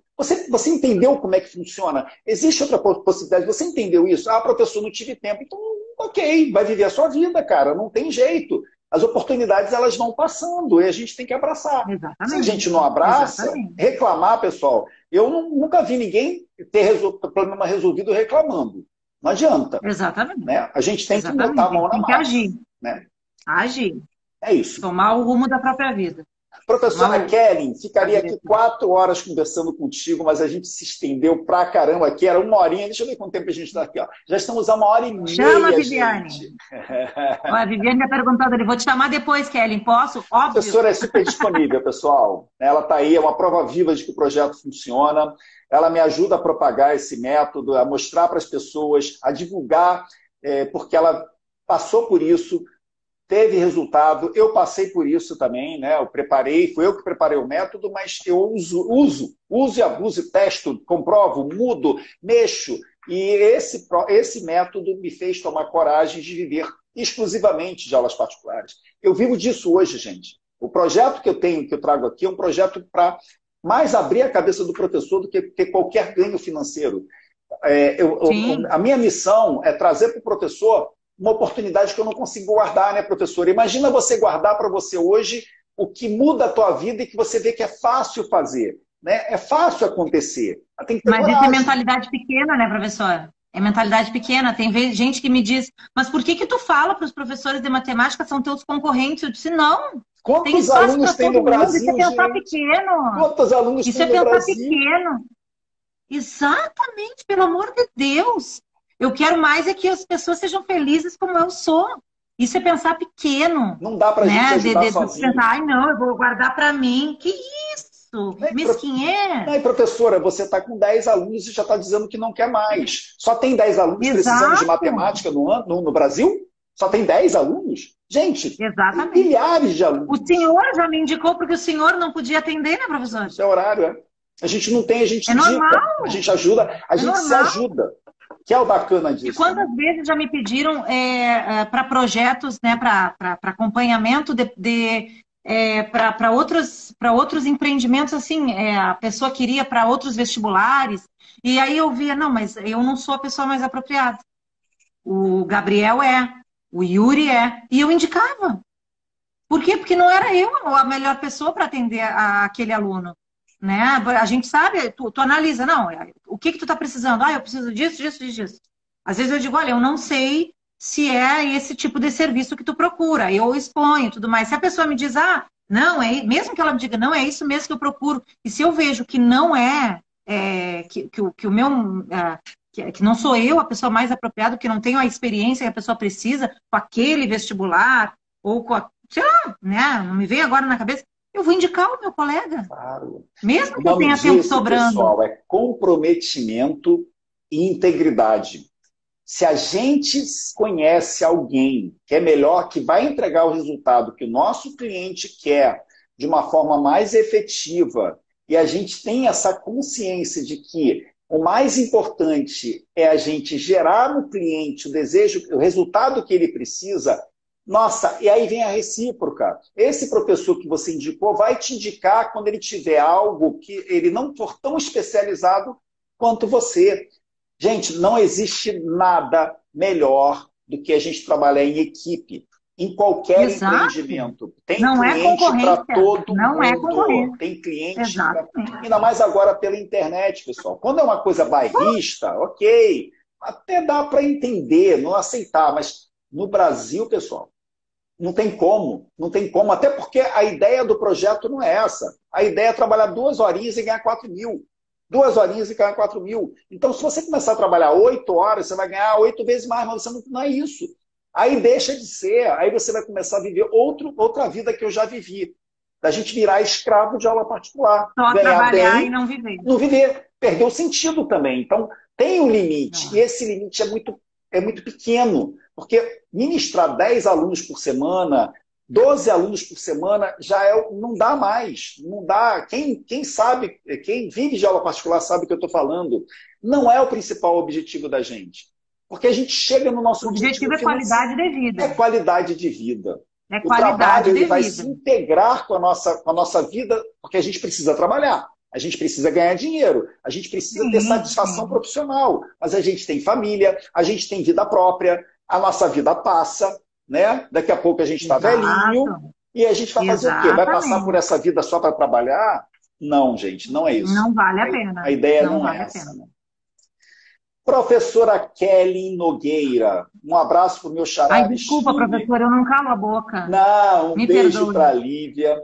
Você entendeu como é que funciona? Existe outra possibilidade? Você entendeu isso? Professor, não tive tempo. Então, ok, vai viver a sua vida, cara. Não tem jeito. As oportunidades, elas vão passando e a gente tem que abraçar. Exatamente. Se a gente não abraça, reclamar, pessoal. Eu nunca vi ninguém ter problema resolvido reclamando. Não adianta. Exatamente. Né? A gente tem que botar a mão na massa. Tem que agir. Né? Agir. É isso. Tomar o rumo da própria vida. Professora Kelly, ficaria aqui 4 horas conversando contigo, mas a gente se estendeu pra caramba aqui, era 1 horinha, deixa eu ver quanto tempo a gente está aqui. Ó. Já estamos a 1h30. Chama a Viviane. A Viviane me perguntando, ele vou te chamar depois, Kelly, posso? Óbvio. A professora é super disponível, pessoal. Ela está aí, é uma prova viva de que o projeto funciona. Ela me ajuda a propagar esse método, a mostrar para as pessoas, a divulgar, porque ela passou por isso, teve resultado, eu passei por isso também, né? Eu preparei, fui eu que preparei o método, mas eu uso e abuso, testo, comprovo, mudo, mexo. E esse método me fez tomar coragem de viver exclusivamente de aulas particulares. Eu vivo disso hoje, gente. O projeto que eu trago aqui é um projeto para mais abrir a cabeça do professor do que qualquer ganho financeiro. A minha missão é trazer para o professor uma oportunidade que eu não consigo guardar, né, professora? Imagina você guardar para você hoje o que muda a tua vida e que você vê que é fácil fazer. Né? É fácil acontecer. Tem que ter coragem. Isso é mentalidade pequena, né, professora? É mentalidade pequena. Tem gente que me diz, mas por que tu fala para os professores de matemática são teus concorrentes? Eu disse, não. Quantos alunos tem no Brasil, Isso é pensar pequeno. Quantos alunos tem no Brasil? Isso é pensar pequeno. Exatamente, pelo amor de Deus. Eu quero mais é que as pessoas sejam felizes como eu sou. Isso é pensar pequeno. Não dá pra gente ajudar sozinho. Pensar, não, eu vou guardar para mim. Que isso? Mesquinha. Aí, professora, você está com 10 alunos e já está dizendo que não quer mais. Só tem 10 alunos precisando de matemática no Brasil? Só tem 10 alunos? Gente, exatamente. Tem milhares de alunos. O senhor já me indicou porque o senhor não podia atender, né, professor? Isso é horário, é. A gente não tem, a gente indica. Normal. A gente ajuda, a gente se ajuda. Que é o bacana disso. E quantas vezes já me pediram para projetos, né, para acompanhamento de para outros empreendimentos, assim, a pessoa queria para outros vestibulares, e aí eu via, não, mas eu não sou a pessoa mais apropriada. O Gabriel o Yuri e eu indicava. Por quê? Porque não era eu a melhor pessoa para atender aquele aluno. Né? A gente sabe, tu analisa, não, o que tu tá precisando? Eu preciso disso, disso, disso. Às vezes eu digo, olha, eu não sei se é esse tipo de serviço que tu procura, eu exponho tudo mais. Se a pessoa me diz, não, mesmo que ela me diga, não, é isso mesmo que eu procuro, e se eu vejo que não que o meu, que não sou eu a pessoa mais apropriada, que não tenho a experiência que a pessoa precisa com aquele vestibular, ou sei lá, né, não me vem agora na cabeça, eu vou indicar o meu colega. Claro. Mesmo que eu tenha tempo sobrando. Pessoal, é comprometimento e integridade. Se a gente conhece alguém que é melhor, que vai entregar o resultado que o nosso cliente quer de uma forma mais efetiva, e a gente tem essa consciência de que o mais importante é a gente gerar no cliente o desejo, o resultado que ele precisa. Nossa, e aí vem a recíproca. Esse professor que você indicou vai te indicar quando ele tiver algo que ele não for tão especializado quanto você. Gente, não existe nada melhor do que a gente trabalhar em equipe, em qualquer empreendimento. Tem não cliente para todo não mundo. É concorrência. Tem cliente, ainda mais agora pela internet, pessoal. Quando é uma coisa bairrista, ok, até dá para entender, não aceitar, mas no Brasil, pessoal, não tem como, até porque a ideia do projeto não é essa. A ideia é trabalhar 2 horinhas e ganhar 4 mil. 2 horinhas e ganhar 4 mil. Então, se você começar a trabalhar 8 horas, você vai ganhar 8 vezes mais, mas você não é isso. Aí deixa de ser, aí você vai começar a viver outra vida que eu já vivi. Da gente virar escravo de aula particular. Só trabalhar bem, e não viver. Não viver. Perdeu o sentido também. Então, tem um limite. E esse limite é muito pequeno. Porque ministrar 10 alunos por semana, 12 alunos por semana, não dá mais. Não dá. Quem sabe, quem vive de aula particular sabe o que eu estou falando. Não é o principal objetivo da gente. Porque a gente chega no nosso objetivo é qualidade de vida. É qualidade de vida. O trabalho ele vai se integrar com a nossa vida, porque a gente precisa trabalhar. A gente precisa ganhar dinheiro, a gente precisa ter satisfação profissional. Mas a gente tem família, a gente tem vida própria, a nossa vida passa, né? Daqui a pouco a gente está velhinho e a gente vai fazer o quê? Vai passar por essa vida só para trabalhar? Não, gente, não é isso. Não vale a pena. A ideia não é essa. Né? Professora Kelly Nogueira, um abraço para o meu xará. Desculpa, professora, eu não calo a boca. Não, beijo para a Lívia.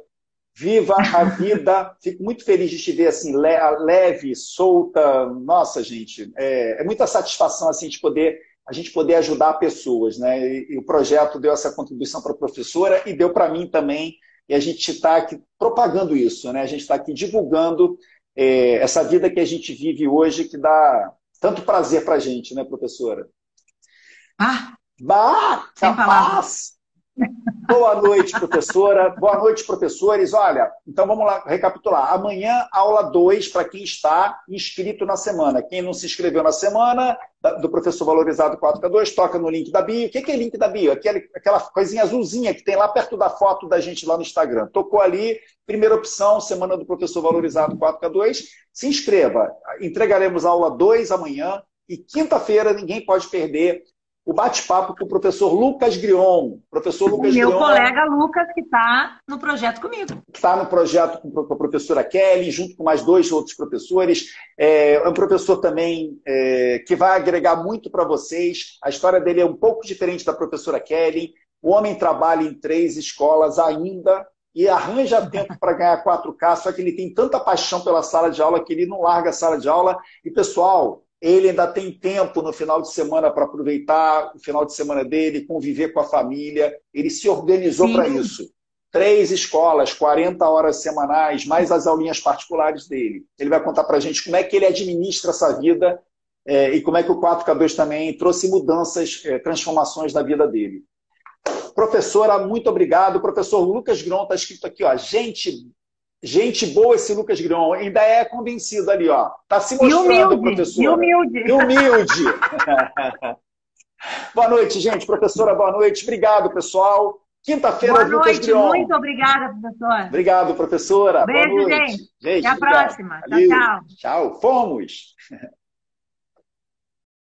Viva a vida. Fico muito feliz de te ver assim, leve, solta. Nossa, gente, é muita satisfação assim, a gente poder ajudar pessoas. Né? E o projeto deu essa contribuição para a professora e deu para mim também. E a gente está aqui propagando isso. Né? A gente está aqui divulgando essa vida que a gente vive hoje, que dá tanto prazer para a gente, né, professora? Capaz! Boa noite, professora. Boa noite, professores. Olha, então vamos lá recapitular. Amanhã, aula 2 para quem está inscrito na semana. Quem não se inscreveu na semana, do Professor Valorizado 4K2, toca no link da bio. O que é link da bio? Aquela coisinha azulzinha que tem lá perto da foto da gente lá no Instagram. Tocou ali, primeira opção, semana do Professor Valorizado 4K2. Se inscreva. Entregaremos a aula 2 amanhã. E quinta-feira, ninguém pode perder o bate-papo com o professor Lucas Grion. Professor Lucas Grion, colega Lucas, que está no projeto comigo. Que está no projeto com a professora Kelly, junto com mais 2 outros professores. É um professor também que vai agregar muito para vocês. A história dele é um pouco diferente da professora Kelly. O homem trabalha em 3 escolas ainda e arranja tempo para ganhar 4K, só que ele tem tanta paixão pela sala de aula que ele não larga a sala de aula. E, pessoal, ele ainda tem tempo no final de semana para aproveitar o final de semana dele, conviver com a família. Ele se organizou para isso. 3 escolas, 40 horas semanais, mais as aulinhas particulares dele. Ele vai contar para a gente como é que ele administra essa vida e como é que o 4K2 também trouxe mudanças, transformações na vida dele. Professora, muito obrigado. O professor Lucas Grion está escrito aqui, ó, Gente boa esse Lucas Grion, ainda é convencido ali, ó. Tá se mostrando, professor. E humilde. E humilde. Boa noite, gente. Professora, boa noite. Obrigado, pessoal. Quinta-feira, Boa Lucas noite, Grion. muito obrigada, professor. Obrigado, professora. Beijo, Boa noite. gente. Até a Obrigado. próxima. Tchau, Valeu. tchau. Tchau. Fomos.